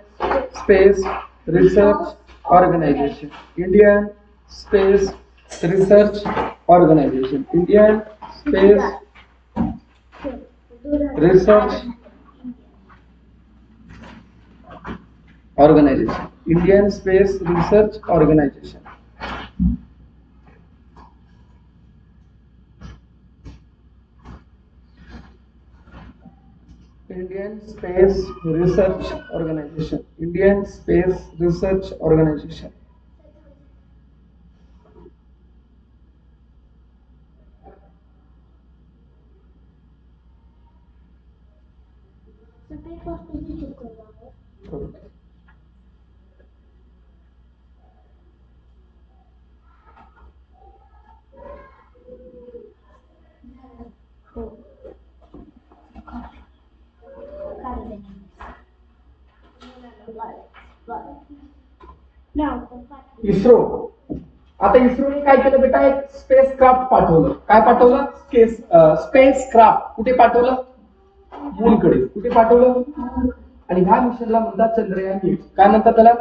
Space Research Organisation. Indian Space Research Organisation. Indian Space Research Organisation, Indian Space Research Organisation. Indian Space Research Organisation, Indian Space Research Organisation. ISRO. आता इस्रोने काय केलं बेटा, एक स्पेस क्राफ्ट पाठवलं. काय पाठवलं? Space craft. कुठे पाठवलं? मूनकडे. कुठे पाठवलं? आणि ह्या मिशनला म्हणतात चंद्रयान 1. काय म्हणतात त्याला?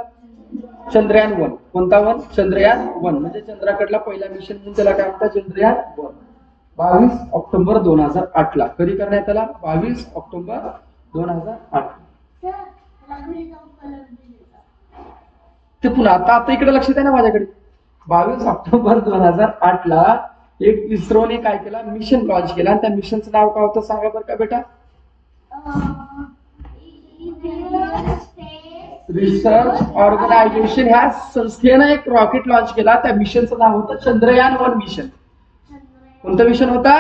चंद्रयान 1. कोणता 1? चंद्रयान 1. म्हणजे चंद्राकडला पहिला मिशन म्हणून त्याला काय म्हणतात? चंद्रयान 1. 22 ऑक्टोबर 2008 ला. कधी करण्यात आला? 22 ऑक्टोबर 2008. ते पुन्हा आता इकडे लक्षात आहे ना माझ्याकडे. 22 ऑक्टोबर 2008 ला एक इस्रोने काय केला? मिशन लॉन्च केला. आणि त्या मिशनचं नाव काय होतं सांगा बरं का बेटा? Research organisation. ह्या संस्थेनं एक रॉकेट लॉन्च केला. त्या मिशनचं नाव होतं चंद्रयान 1 मिशन. कोणतं मिशन होता?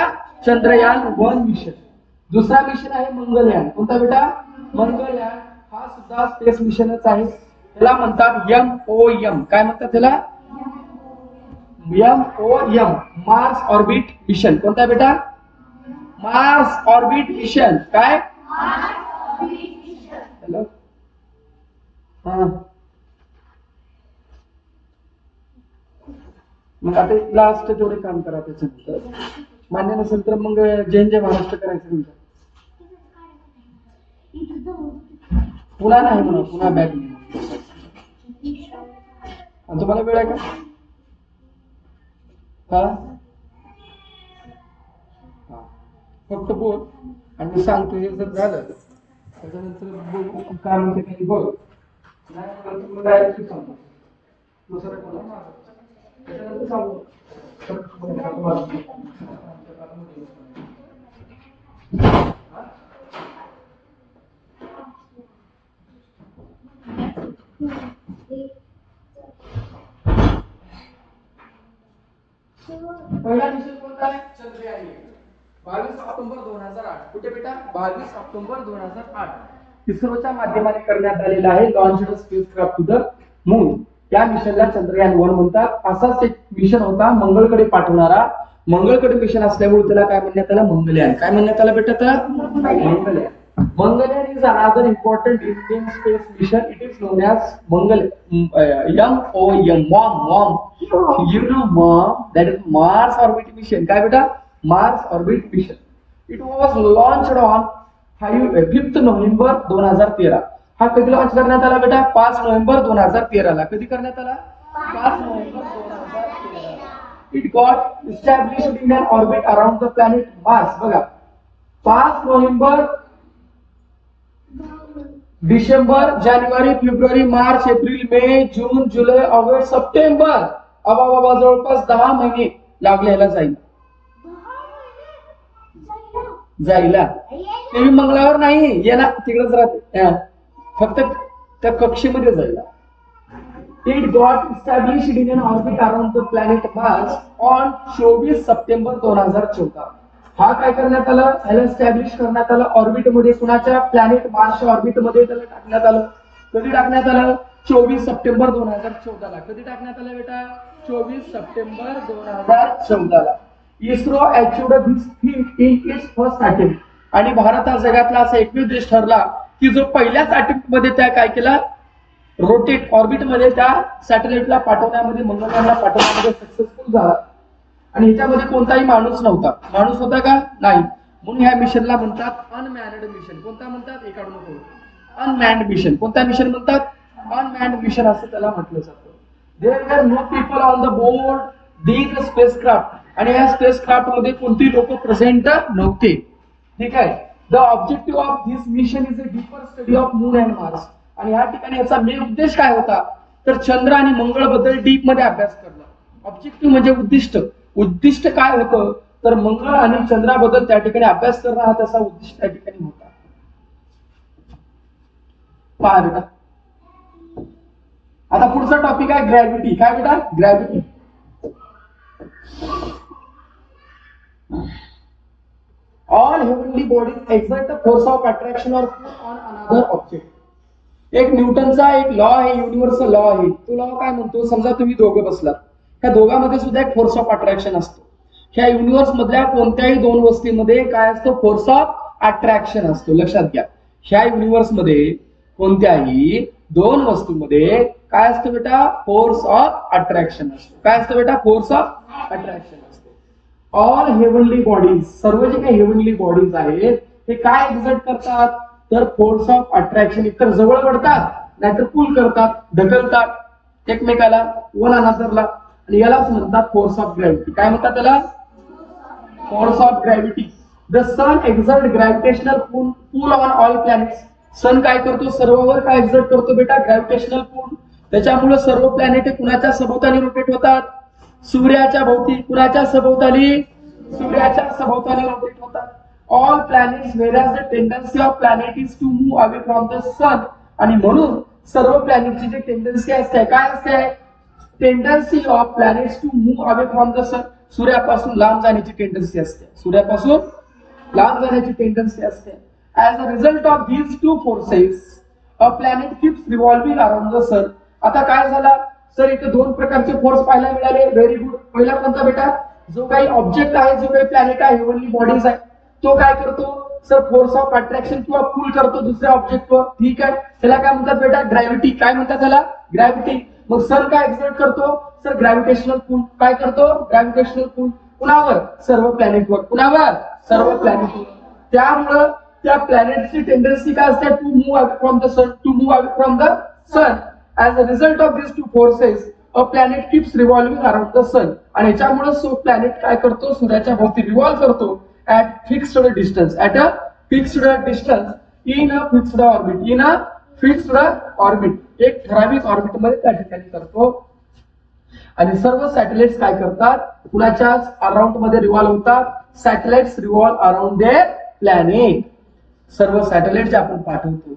चंद्रयान 1 मिशन. दुसरा मिशन आहे मंगलयान. कोणता बेटा? मंगलयान. हा सुद्धा स्पेस मिशनच आहे. त्याला म्हणतात MOM. काय म्हणतात त्याला? MOM, Mars orbit mission. कोणता बेटा? Mars orbit mission. काय? हॅलो. हा. मग आता लास्ट तेवढे काम करा. त्याच्यानंतर मान्य नसेल तर मग जय महाराष्ट्र करायचं तुमचं. पुन्हा नाही म्हणा, पुन्हा बॅक नाही. तुम्हाला वेळ आहे का? हा, फक्त बोल आणि मी सांगतो. हे जर झालं त्याच्यानंतर बघू काय म्हणते काही बघ. नाही डायरेक्ट सांगतो. दुसरं कोणा त्याच्यानंतर सांगू. पहिला मिशन कोणता आहे? चंद्रयान 1. 22 ऑक्टोबर 2008. कुठे बेटा? 22 ऑक्टोबर 2008 इस्रोच्या माध्यमाने करण्यात आलेला आहे. Launched spacecraft to the moon. या मिशनला चंद्रयान 1 म्हणतात. असाच एक मिशन होता मंगळकडे पाठवणारा. मंगळकडे मिशन असल्यामुळे त्याला काय म्हणण्यात आलं? मंगलयान. काय म्हणण्यात आलं बेटा? त्याला Mangalyaan. Mangalyaan is another important Indian space mission. It is known as MOM. You know MOM, that is Mars Orbit Mission. काय बेटा? Mars Orbit Mission. It was launched on 5th November 2013. हा कधी लॉन्च करण्यात आला बेटा? 5 नोव्हेंबर 2013 ला. कधी करण्यात आला? 5 November 2013. It got established in an orbit around the planet Mars. बघा, 5 नोव्हेंबर, डिसेंबर, जानेवारी, फेब्रुवारी, मार्च, एप्रिल, मे, जून, जुलै, ऑगस्ट, सप्टेंबर. बाबा जवळपास 10 महिने लागले ह्याला जायला. ते मंगळावर नाही येणार, तिकडेच राहते. फक्त त्या कक्षेमध्ये जायला. It got established in an orbit around the planet Mars on 24 September 2014. हा काय करण्यात आलं? ह्याला एस्टॅब्लिश करण्यात आलं ऑर्बिट मध्ये. कुणाच्या? प्लॅनेट मार्सच्या ऑर्बिट मध्ये त्याला टाकण्यात आलं. कधी टाकण्यात आलं? 24 सप्टेंबर 2014 ला. कधी टाकण्यात आलं बेटा? 24 सप्टेंबर 2014 ला. ISRO achieved this feet in its first attempt. आणि भारत हा जगातला असा एकमेव देश ठरला की जो पहिल्याच अटेम्प्ट मध्ये त्या काय केला? रोटेट ऑर्बिट मध्ये त्या सॅटेलाइटला पाठवण्यामध्ये, मंगळयानला पाठवण्यामध्ये सक्सेसफुल झाला. आणि ह्याच्यामध्ये कोणताही माणूस नव्हता. माणूस होता का? नाही. म्हणून ह्या मिशनला म्हणतात अनमॅन्ड मिशन. कोणता म्हणतात? एकाडू नको. Unmanned mission. कोणता मिशन म्हणतात? अनमॅन्ड मिशन असं त्याला म्हटलं जातं. There were no people on the board these spacecraft. आणि या स्पेसक्राफ्ट मध्ये कोणती लोक प्रेझेंट नव्हते. ठीक आहे. The objective of this mission is a deeper study of moon and Mars. आणि या ठिकाणी याचा मेन उद्देश काय होता तर चंद्र आणि मंगळ बद्दल डीप मध्ये अभ्यास करणं. ऑब्जेक्टिव्ह म्हणजे उद्दिष्ट. उद्दिष्ट काय होतं तर मंगळ आणि चंद्राबद्दल त्या ठिकाणी अभ्यास करणं हा त्याचा उद्दिष्ट त्या ठिकाणी होता. पहा बेटा, आता पुढचा टॉपिक आहे ग्रॅव्हिटी. काय बेटा? Gravity. All heavenly bodies exert the force of attraction or pull on another object. एक न्यूटनचा एक लॉ आहे, युनिव्हर्सल लॉ आहे. तो लॉ काय म्हणतो, समजा तुम्ही दोघं बसलात, त्या दोघांमध्ये सुद्धा एक फोर्स ऑफ अट्रॅक्शन असतो. ह्या युनिव्हर्स मधल्या कोणत्याही दोन वस्तूंमध्ये काय असतो, फोर्स ऑफ अट्रॅक्शन असतो. लक्षात घ्या, ह्या युनिव्हर्स मध्ये कोणत्याही दोन वस्तूंमध्ये काय असतं बेटा, फोर्स ऑफ अट्रॅक्शन असतो. काय असतं बेटा, फोर्स ऑफ अट्रॅक्शन असतो. ऑल हेवनली बॉडीज, सर्व जे काही हेवनली बॉडीज आहेत ते काय एक्झर्ट करतात तर फोर्स ऑफ अट्रॅक्शन. एकतर जवळ पडतात नाहीतर पुल करतात, ढकलतात एकमेकाला, वन अनदरला. आणि यालाच म्हणतात फोर्स ऑफ ग्रॅव्हिटी. काय म्हणतात त्याला? Force of gravity. The sun exert gravitational pull on all planets. Sun काय करतो, सर्ववर काय एक्झर्ट करतो बेटा, ग्रॅव्हिटेशनल पुल. त्याच्यामुळे सर्व प्लॅनेट कुणाच्या सभोवताली रोटेट होतात, सूर्याच्या भोवती. कुणाच्या सभोवताली, सूर्याच्या सभोवताली रोटेट होतात. All planets whereas the tendency of planet is to move away from the sun. आणि म्हणून सर्व प्लॅनेटची जी टेंडन्सी असते, काय असते, tendency of planets to move away from the sun. सूर्यापासून लांब जाण्याची टेंडन्सी असते, सूर्यापासून लांब जाण्याची टेंडन्सी असते. As a result of these two forces a planet keeps revolving around the sun. आता काय झाला सर, इथे दोन प्रकारचे फोर्स पाहायला मिळाले. Very good. पहिला कोणता बेटा, जो काही ऑब्जेक्ट आहे, जो काही प्लॅनेट आहे, हेवनली बॉडीज आहे, तो काय करतो सर, फोर्स ऑफ अट्रॅक्शन किंवा पुल करतो दुसऱ्या ऑब्जेक्टवर. ठीक आहे, त्याला काय म्हणतात बेटा, ग्रॅव्हिटी. काय म्हणतात त्याला, ग्रॅव्हिटी. मग सन काय एक्झर्ट करतो सर, ग्रॅव्हिटेशनल पुल. काय करतो, ग्रॅव्हिटेशनल पुल. कुणावर, सर्व प्लॅनेटवर. कुणावर, सर्व प्लॅनेटवर. त्यामुळं त्या प्लॅनेटची टेंडन्सी काय असते, to move away from the sun, to move away from the sun. As a result of this two forces a planet keeps revolving around the sun. आणि याच्यामुळे सो प्लॅनेट काय करतो, सूर्याच्या भोवती रिव्हॉल्व करतो at fixed distance, at a fixed distance in a fixed orbit, in a fixed orbit. एक ठराविक orbit मध्ये त्या ठिकाणी करतो. आणि सर्व सॅटेलाइट्स काय करतात, कुणाच्याच अराउंड मध्ये रिव्हॉल्व होतात. Satellites revolve around their planet. सर्व सॅटेलाइट जे आपण पाठवतो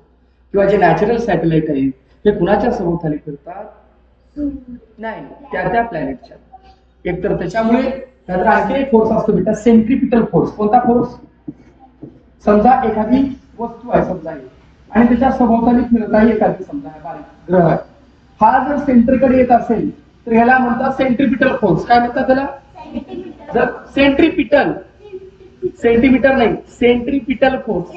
किंवा जे नॅचरल सॅटेलाइट आहेत ते कुणाच्या सभोवताली करतात, नाही, त्या प्लॅनेटच्या. एकतर त्याच्यामुळे त्याचा आणखी एक फोर्स असतो बेटा, सेंट्रिपिटल फोर्स. कोणता फोर्स, समजा एखादी वस्तू आहे समजा आणि त्याच्या सभोवताली फिरत आहे एखादी समजा बारीक ग्रह आहे, हा जर सेंटरकडे येत असेल तर याला म्हणतात सेंट्रिपिटल फोर्स. काय म्हणतात त्याला, जर सेंट्रिपिटल, सेंटीमीटर नाही, सेंट्रिपिटल फोर्स.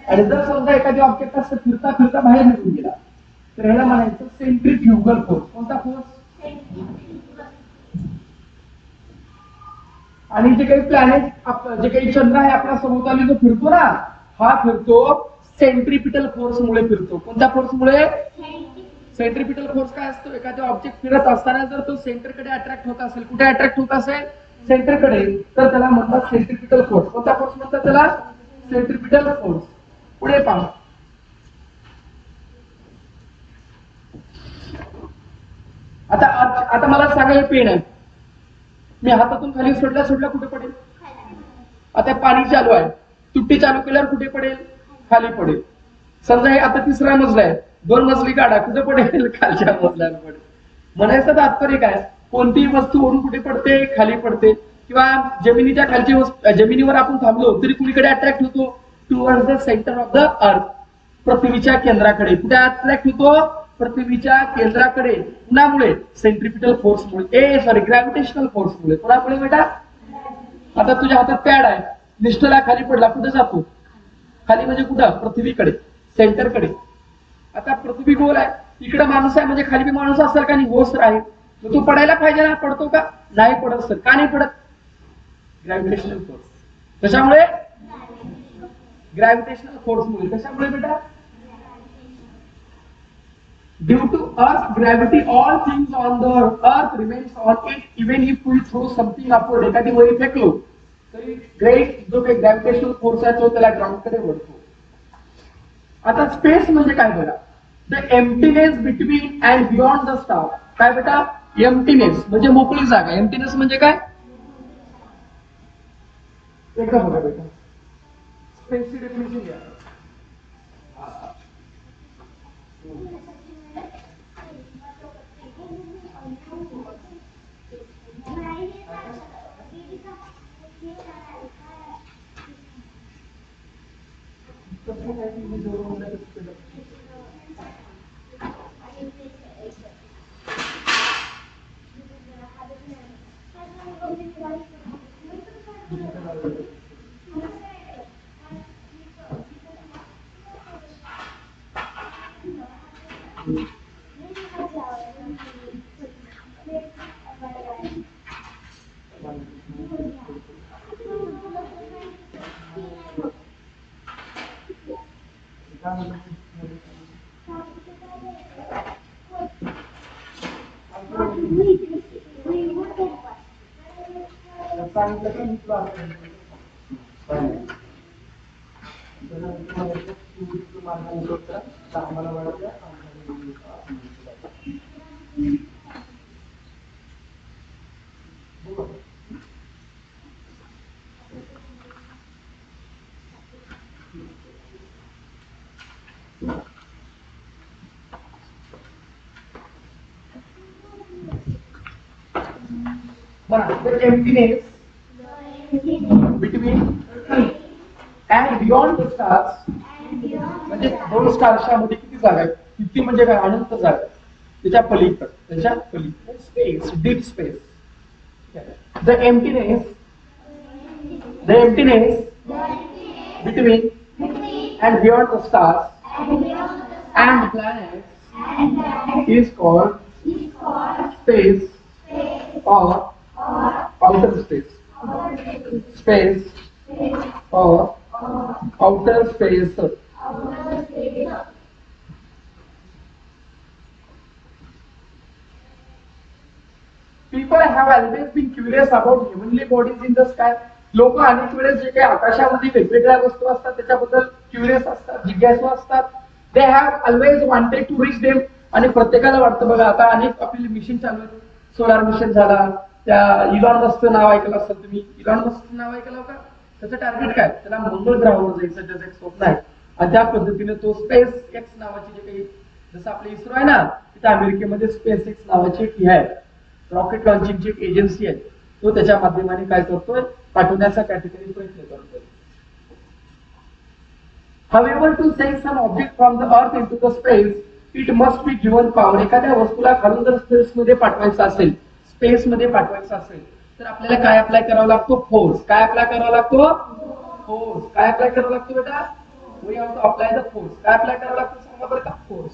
आणि जर समजा एखादी ऑब्जेक्ट असं फिरता फिरता बाहेर निघून गेला तर याला म्हणायचं सेंट्रिफ्युगल फोर्स. कोणता फोर्स, आणि जे काही प्लॅनेट, जे काही चंद्र आहे आपल्या सभोवताली जो फिरतो ना, हा फिरतो सेंट्रिपिटल फोर्स मुळे फिरतो. कोणत्या फोर्स मुळे, सेंट्रिपिटल फोर्स. काय असतो, एखादा ऑब्जेक्ट फिरत असताना जर तो सेंटरकडे अट्रॅक्ट होत असेल, कुठे अट्रॅक्ट होत असेल, सेंटरकडे, तर त्याला म्हणतात सेंट्रिपिटल फोर्स. कोणता फोर्स म्हणतात त्याला, सेंट्रिपिटल फोर्स. पुढे पहा, आता मला सांगा, हे पेन आहे, मी हातातून खाली सोडल्या कुठे पडेल. आता पाणी चालू आहे, तुट्टी चालू केल्यावर कुठे पडेल, खाली पडेल. समजा हे आता तिसरा मजला आहे, 2 मजली काढा, कुठे पडेल, खालच्या मजल्यावर पडेल. म्हणायचं तात्पर्य काय, कोणतीही वस्तू वरून कुठे पडते, खाली पडते. किंवा जमिनीच्या खालची वस्तू, जमिनीवर आपण थांबलो तरी कुणीकडे अट्रॅक्ट होतो, towards the centre of the अर्थ, पृथ्वीच्या केंद्राकडे. कुठे अट्रॅक्ट होतो, पृथ्वीच्या केंद्राकडे. कुणामुळे, सेंट्रिपिटल फोर्समुळे, सॉरी ग्रॅव्हिटेशनल फोर्समुळे. कोणामुळे बेटा, आता तुझ्या हातात पॅड आहे, निष्ठला खाली पडला, कुठे जातो, खाली म्हणजे कुठं, पृथ्वीकडे, सेंटरकडे. आता पृथ्वी गोल आहे, इकडे माणूस आहे म्हणजे खाली बी माणूस असेल का नाही, हो सर आहे. मग तो पडायला पाहिजे ना, पडतो का, नाही पडत सर. का नाही पडत, ग्रॅव्हिटेशनल फोर्स. कशामुळे, ग्रॅव्हिटेशनल फोर्समुळे. कशामुळे बेटा, due to Earth's gravity, all things on the Earth remains on it even if we throw something upward. एखादी वही फेकलो तरी ग्रेट जो काही ग्रॅव्हिटेशनल फोर्स आहे तो त्याला ग्राउंडकडे वळतो. आता स्पेस म्हणजे काय बघा, the emptiness between and beyond the star. काय बेटा, एम्प्टीनेस म्हणजे मोकळी जागा. एम्प्टीनेस म्हणजे काय, एकदा बघा बेटा स्पेसची डेफिनेशन घ्या. The emptiness between and beyond the stars म्हणजे दोन स्टार्सच्या मध्ये किती जागा आहे, किती म्हणजे काय, अनंत जागा आहे. त्याच्या पलीकडे space, deep space. The emptiness between and beyond the stars and planets is called space or outer space. Space or outer space. People have always been curious about heavenly bodies in the sky. लोक अनेक वेळेस जे काही आकाशामध्ये वेगवेगळ्या वस्तू असतात त्याच्याबद्दल क्युरियस असतात, जिज्ञासू असतात. They have always wanted to reach them. आणि प्रत्येकाला वाटतं बघा, आता अनेक आपले मिशन चालू आहेत. सोलार मिशन झाला, त्या इलॉन मस्कचं नाव ऐकलं असेल तुम्ही. इलॉन मस्कचं नाव ऐकलं का? त्याचं टार्गेट काय, त्याला मंगळ ग्रहावर जायचं त्याचं एक स्वप्न आहे. आणि त्या पद्धतीने तो स्पेस एक्स नावाची जे काही, जसं आपलं इस्रो आहे ना, तिथे अमेरिकेमध्ये स्पेस एक्स नावाची एक ही आहे, रॉकेट लॉन्चिंगची एक एजन्सी आहे. तो त्याच्या माध्यमाने काय करतोय, पाठवण्याचा त्या ठिकाणी प्रयत्न करतोय. However, to send some object from the earth into the space, it must be given power. एखाद्या वस्तूला खालून जर स्पेस मध्ये पाठवायचं असेल, स्पेस मध्ये पाठवायचं असेल तर आपल्याला काय अप्लाय करावा लागतो, फोर्स. काय अप्लाय करावा लागतो, फोर्स. काय अप्लाय करावा लागतो बेटा, we have to apply the force. काय अप्लाय करावा लागतो सांगा बरं का, फोर्स.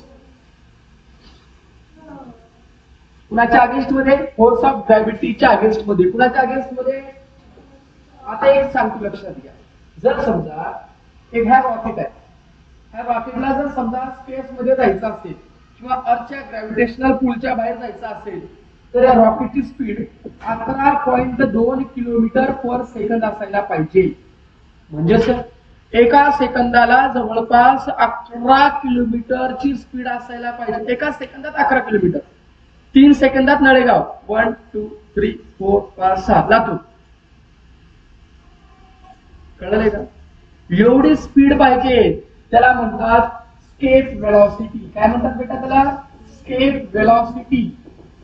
कुणाच्या अगेन्स्ट मध्ये, फोर्स ऑफ ग्रॅव्हिटीच्या अगेन्स्ट मध्ये. कुणाच्या अगेन्स्ट मध्ये, आता एक सांगतो लक्षात घ्या. जर समजा एक ह्या रॉकेट आहे, ह्या रॉकेटला जर समजा स्पेस मध्ये जायचं असेल किंवा अर्थच्या ग्रॅव्हिटेशनल पुलच्या बाहेर जायचं असेल तर या रॉकेटची स्पीड 11.2 किलोमीटर पर सेकंद असायला पाहिजे. म्हणजे एका सेकंदाला जवळपास 11 किलोमीटरची स्पीड असायला पाहिजे. एका सेकंदात 11 किलोमीटर. 3 सेकंदात नळेगाव 1 2 3 4 5 6 लातूर. कळलं का? एवढी स्पीड पाहिजे. त्याला म्हणतात स्केप व्हेलॉसिटी. काय म्हणतात बेटा त्याला, स्केप व्हेलॉसिटी.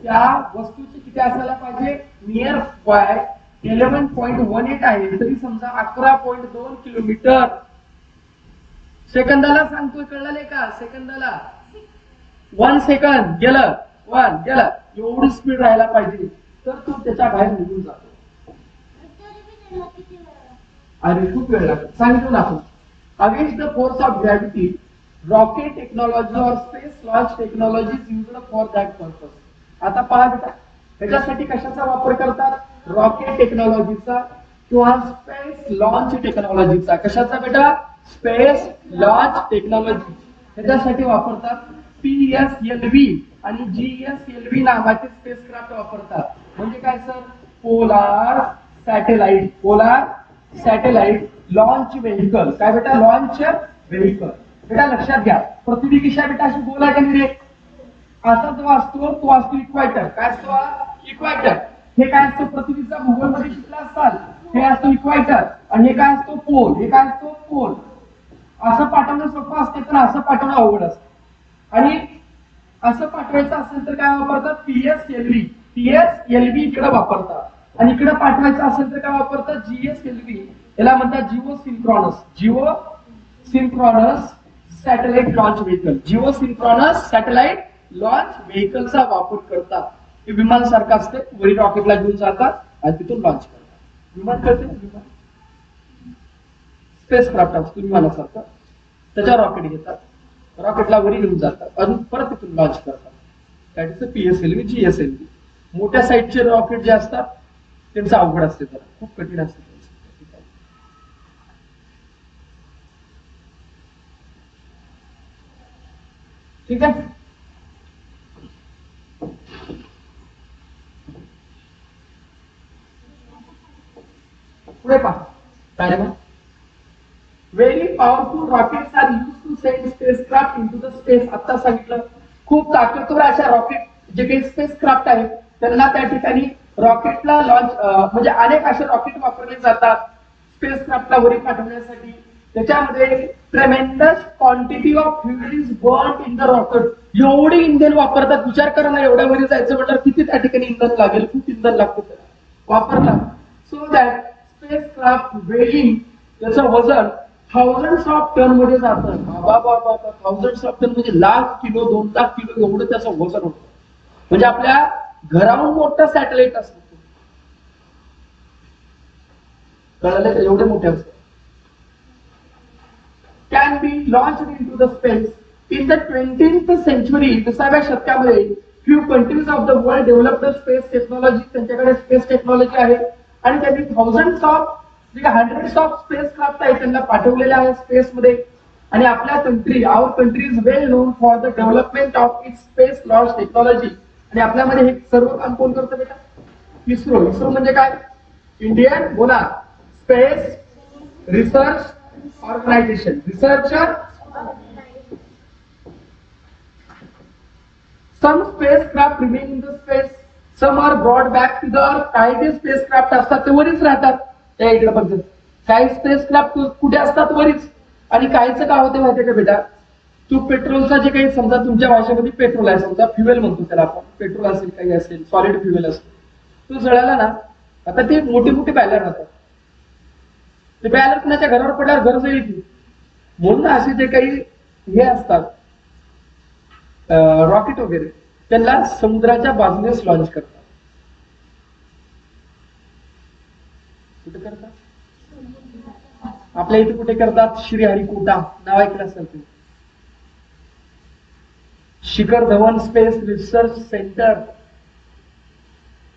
त्या वस्तूची किती असायला पाहिजे, नियर बाय 11.18 आहे, तरी समजा 11.2 किलोमीटर सेकंदाला सांगतोय. कळलं का, सेकंदाला 1 सेकंद गेलं, 1 गेलं, एवढी स्पीड राहायला पाहिजे तर तो त्याच्या बाहेर निघून जातो. अरे खूप वेळ लागतो, सांगितलं ना आपण. Against the force of gravity rocket technology और space launch technology is used for that purpose. आता पहा बेटा, त्याच्यासाठी कशाचा वापर करतात, रॉकेट टेक्नॉलॉजीचा किंवा स्पेस लॉन्च टेक्नॉलॉजीचा. कशाचा बेटा, स्पेस लॉन्च टेक्नॉलॉजी. त्याच्यासाठी वापरतात PSLV आणि GSLV नावाचे स्पेसक्राफ्ट वापरतात. म्हणजे काय sir, polar satellite. Polar satellite launch vehicle. काय बेटा? Launch vehicle. बेटा लक्षात घ्या, पृथ्वी दिशा बेटा अशी गोल आहे का नाही रे? असा जो असतो तो असतो इक्वायटर. काय असतो? इक्वायटर. हे काय असतं? पृथ्वीचा भूगोल मध्ये शिकला असाल, हे असतो इक्वायटर. आणि हे काय असतो? पोल. हे काय असतो? पोल. असं पाठवणं सोपं असते, तर असं पाठवणं अवघड असतं. आणि असं पाठवायचं असेल तर काय वापरतात? PSLV. PSLV इकडे वापरतात. आणि इकडे पाठवायचं असेल तर काय वापरतात? GSLV. याला म्हणतात geosynchronous. Geosynchronous satellite launch vehicle. Geosynchronous satellite launch व्हेकलचा वापर करतात. हे विमान सारखं असते, वरील रॉकेटला घेऊन जातात आणि तिथून लॉन्च करतात. विमान करते विमान, स्पेस क्राफ्ट असतो विमानासारखं, त्याच्या रॉकेट घेतात, रॉकेटला वरी घेऊन जातात आणि परत तिथून लॉन्च करतात. That is PSLV GSLV. मोठ्या साईजचे रॉकेट जे असतात त्यांचं अवघड असते, जरा खूप कठीण असते. ठीक आहे. पुढे पहा. काय मग? Very powerful rockets are use to send spacecraft into the space. आता सांगितलं, खूप ताकदवर अशा रॉकेट जे काही स्पेसक्राफ्ट आहेत त्यांना त्या ठिकाणी रॉकेटला लॉन्च म्हणजे अनेक असे रॉकेट वापरले जातात स्पेसक्राफ्टला वरी पाठवण्यासाठी. त्याच्यामध्ये ट्रेमेंडस quantity of fuel is burned in the rocket. एवढे इंधन वापरतात. विचार करा ना, एवढ्या वरी जायचं म्हटलं किती त्या ठिकाणी इंधन लागेल, खूप इंधन लागतं वापरतात. सो दॅट स्पेसक्राफ्ट वेगिंग, त्याचं वजन थाउजंड्स ऑफ टन मध्ये जातं. बाबा, थाउजंड्स ऑफ टन म्हणजे लाख किलो, 2 लाख किलो एवढं त्याचं वजन होतं. म्हणजे आपल्या घराहून मोठं सॅटेलाइट असतं. कळलं? एवढे मोठे असतात. Can be launched into the space. In the 20th century, 20व्या शतकामध्ये few countries of the world developed space technology. त्यांच्याकडे स्पेस टेक्नॉलॉजी आहे आणि त्यांनी हंड्रेड्स ऑफ स्पेस क्राफ्ट आहेत त्यांना पाठवलेले आहे स्पेस मध्ये. आणि आपल्या our country is well known for the development of its space launch technology. आणि आपल्यामध्ये हे सर्व काम कोण करतं बेटा? इस्रो. इस्रो म्हणजे काय? इंडियन, बोला, Space Research Organisation. Researcher. Some spacecraft remain in the space, some are brought back to the earth. काही जे स्पेसक्राफ्ट असतात ते वरीच राहतात. त्या इकडे बघ, काही स्पेसक्राफ्ट कुठे असतात? वरीच. आणि काहीचं काय होते माहितीये का बेटा? तू पेट्रोलचा जे काही, समजा तुमच्या भाषेमध्ये पेट्रोल आहे, समजा फ्युएल म्हणतो त्याला आपण, पेट्रोल असेल, काही असेल, सॉलिड फ्युएल असेल, तो जळाला ना, आता ते मोठे मोठे बॅलर राहतात. ते बॅलर कुणाच्या घरावर पडल्यावर घर जाईल की, म्हणून असे जे काही हे असतात रॉकेट वगैरे, त्यांना समुद्राच्या बाजूनेच लॉन्च करतात. कुठे करतात? आपल्या इथे कुठे करतात? श्रीहरिकोटा नाव ऐकलं असेल तुम्ही. Shikhar Dhawan space research centre.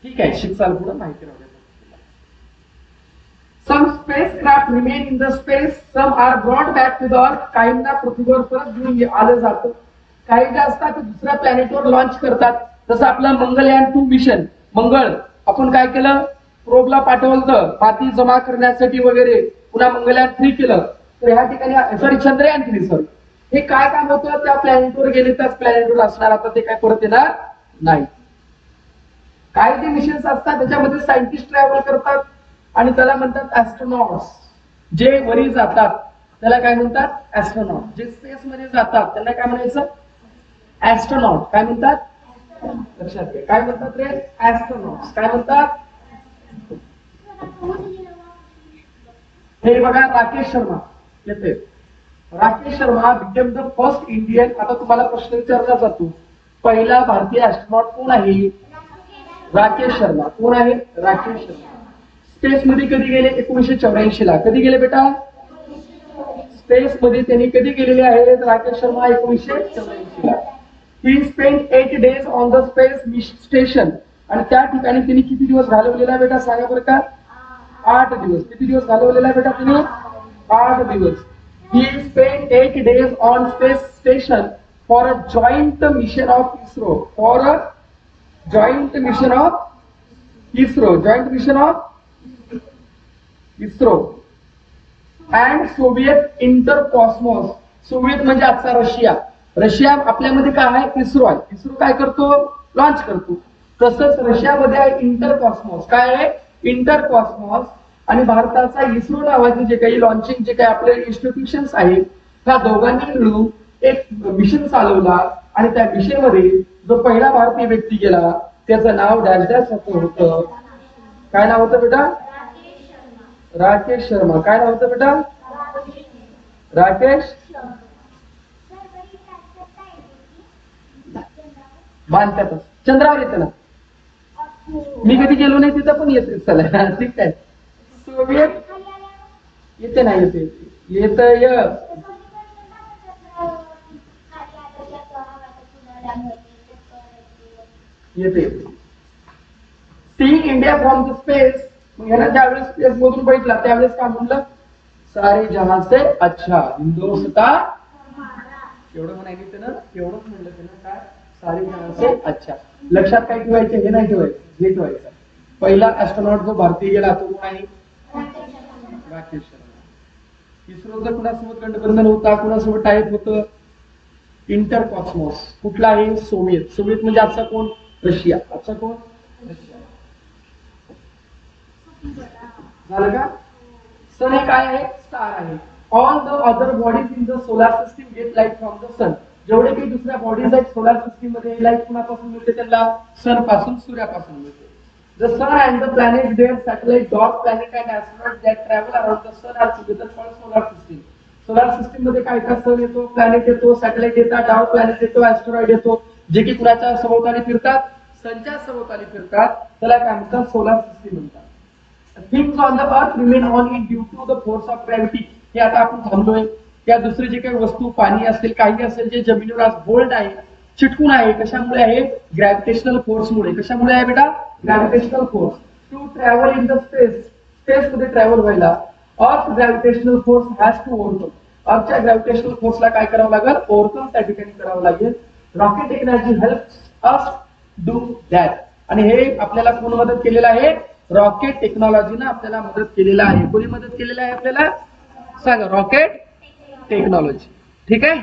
ठीक आहे, शिकसाल पुढे माहिती राहू. Some spacecraft remain in the space, some are brought back to the earth. काहींना पृथ्वीवर परत घेऊन आलं जातं. काही जे असतात ते दुसऱ्या प्लॅनेटवर लॉन्च करतात. जसं आपलं मंगलयान 2 मिशन. मंगळ आपण काय केलं? प्रोबला पाठवलं माती जमा करण्यासाठी वगैरे. पुन्हा मंगलयान 3 केलं. तर ह्या ठिकाणी सॉरी चंद्रयान 3 सॉरी, हे काय काम होतं? त्या प्लॅनेटवर गेले त्याच प्लॅनेटवर असणार. आता ते काय परत येणार नाही. काही जे मिशन्स असतात त्याच्यामध्ये सायंटिस्ट ट्रॅव्हल करतात आणि त्याला म्हणतात ऍस्ट्रोनॉट्स. जे वरी जातात त्याला काय म्हणतात? ऍस्ट्रोनॉट. जे स्पेस मध्ये जातात त्यांना काय म्हणायचं? ऍस्ट्रोनॉट. काय म्हणतात? लक्षात घ्या, काय म्हणतात रे? ऍस्ट्रोनॉट्स. काय म्हणतात? हे बघा, राकेश शर्मा येते. Rakesh Sharma became the first Indian. आता तुम्हाला प्रश्न विचारला जातो, पहिला भारतीय ऍस्ट्रोनॉट कोण आहे? राकेश शर्मा. कोण आहे? राकेश शर्मा. स्पेस मध्ये कधी गेले? 1984 ला. कधी गेले बेटा? स्पेस मध्ये त्यांनी कधी गेलेले आहेत? राकेश शर्मा 1984 ला. He spend 8 days on the space station. आणि त्या ठिकाणी त्यांनी किती दिवस घालवलेला आहे बेटा? सांगा बरं का? 8 दिवस. किती दिवस घालवलेला आहे बेटा तुम्ही? 8 दिवस. He spent 8 days on space station for a joint mission of ISRO. For a joint mission of ISRO. Joint mission of ISRO. And Soviet inter Cosmos. Soviet म्हणजे आजचा रशिया. रशिया आपल्यामध्ये काय आहे, इस्रो आहे. इस्रो काय करतो, लॉन्च करतो. तसंच रशियामध्ये आहे इंटर कॉस्मॉस. काय आहे, इंटर कॉस्मॉस. आणि भारताचा इस्रो नावाचे जे काही लॉन्चिंग जे काही आपले इन्स्टिट्यूशन्स आहेत, त्या दोघांनी मिळून एक मिशन चालवला. आणि त्या मिशन मध्ये जो पहिला भारतीय व्यक्ती गेला त्याचं नाव डॅश डॅश असं होतं. काय नाव होतं बेटा, राकेश शर्मा. काय नाव होतं बेटा, राकेश बांधत्यातच. चंद्रावर येते ना, मी कधी गेलो नाही तिथं, पण येते. चला ठीक आहे. सोव्हिएत येते नाही, येते येते. Seeing India from the space. मग ह्याला ज्यावेळेस स्पेस मधून बघितला त्यावेळेस काय म्हणलं, सारे जहां से अच्छा हिंदुस्तान. एवढं म्हणायचं त्यानं, एवढंच म्हणलं त्यानं, काय सारे जहां से अच्छा. लक्षात काय ठेवायचं, हे नाही ठेवायचं, हे ठेवायचं. पहिला ऍस्ट्रॉनॉट जो भारतीय गेला तो कोण आहे, राकेश शर्मा. इस्रोचं कुणासोबत गठबंधन होता, कुणासोबत टाईप होतं, इंटर कॉस्मॉस. कुठला आहे, सोव्हिएत. सोव्हिएत म्हणजे आजचा कोण, रशिया. आजचा कोण, रशिया. झालं का. सन हे काय आहे, स्टार आहे. All the other bodies in the solar system get light from the sun. जेवढे काही दुसऱ्या बॉडीज आहेत सोलार सिस्टीम मध्ये, लाईट कुणापासून मिळते, त्यांना सन पासून, सूर्यापासून मिळते. The sun and the planet, their satellite, dwarf planet and asteroids that travel around the sun are together called solar system. Solar system मध्ये काय काय सन येतो, प्लॅनेट येतो, सॅटेलाइट येतात, डार्क प्लॅनेट येतो, ऍस्ट्रॉइड येतो, जे की कुणाच्या सभोवताली फिरतात, सनच्या सभोवताली फिरतात. त्याला काय म्हणतात, सोलार सिस्टीम म्हणतात. Things on the earth remain on it due to the force of gravity. हे आता आपण थांबलोय. त्या दुसरी जे काही वस्तू, पाणी असेल, काही असेल, जे जमिनीवर आज होल्ड आहे, चिटकून आहे, कशामुळे आहे, ग्रॅव्हिटेशनल फोर्स मुळे. कशामुळे आहे बेटा, gravitational force. To travel in the space, space मध्ये ट्रॅव्हल व्हायला earth gravitational force has to overcome. अर्थच्या ग्रॅव्हिटेशनल फोर्सला काय करावं लागेल, ओव्हरकम त्या ठिकाणी करावं लागेल. Rocket technology helps us do that. आणि हे आपल्याला कोण मदत केलेलं आहे, रॉकेट टेक्नॉलॉजीनं आपल्याला मदत केलेलं आहे. कोणी मदत केलेलं आहे आपल्याला, सांगा, रॉकेट टेक्नॉलॉजी. ठीक आहे.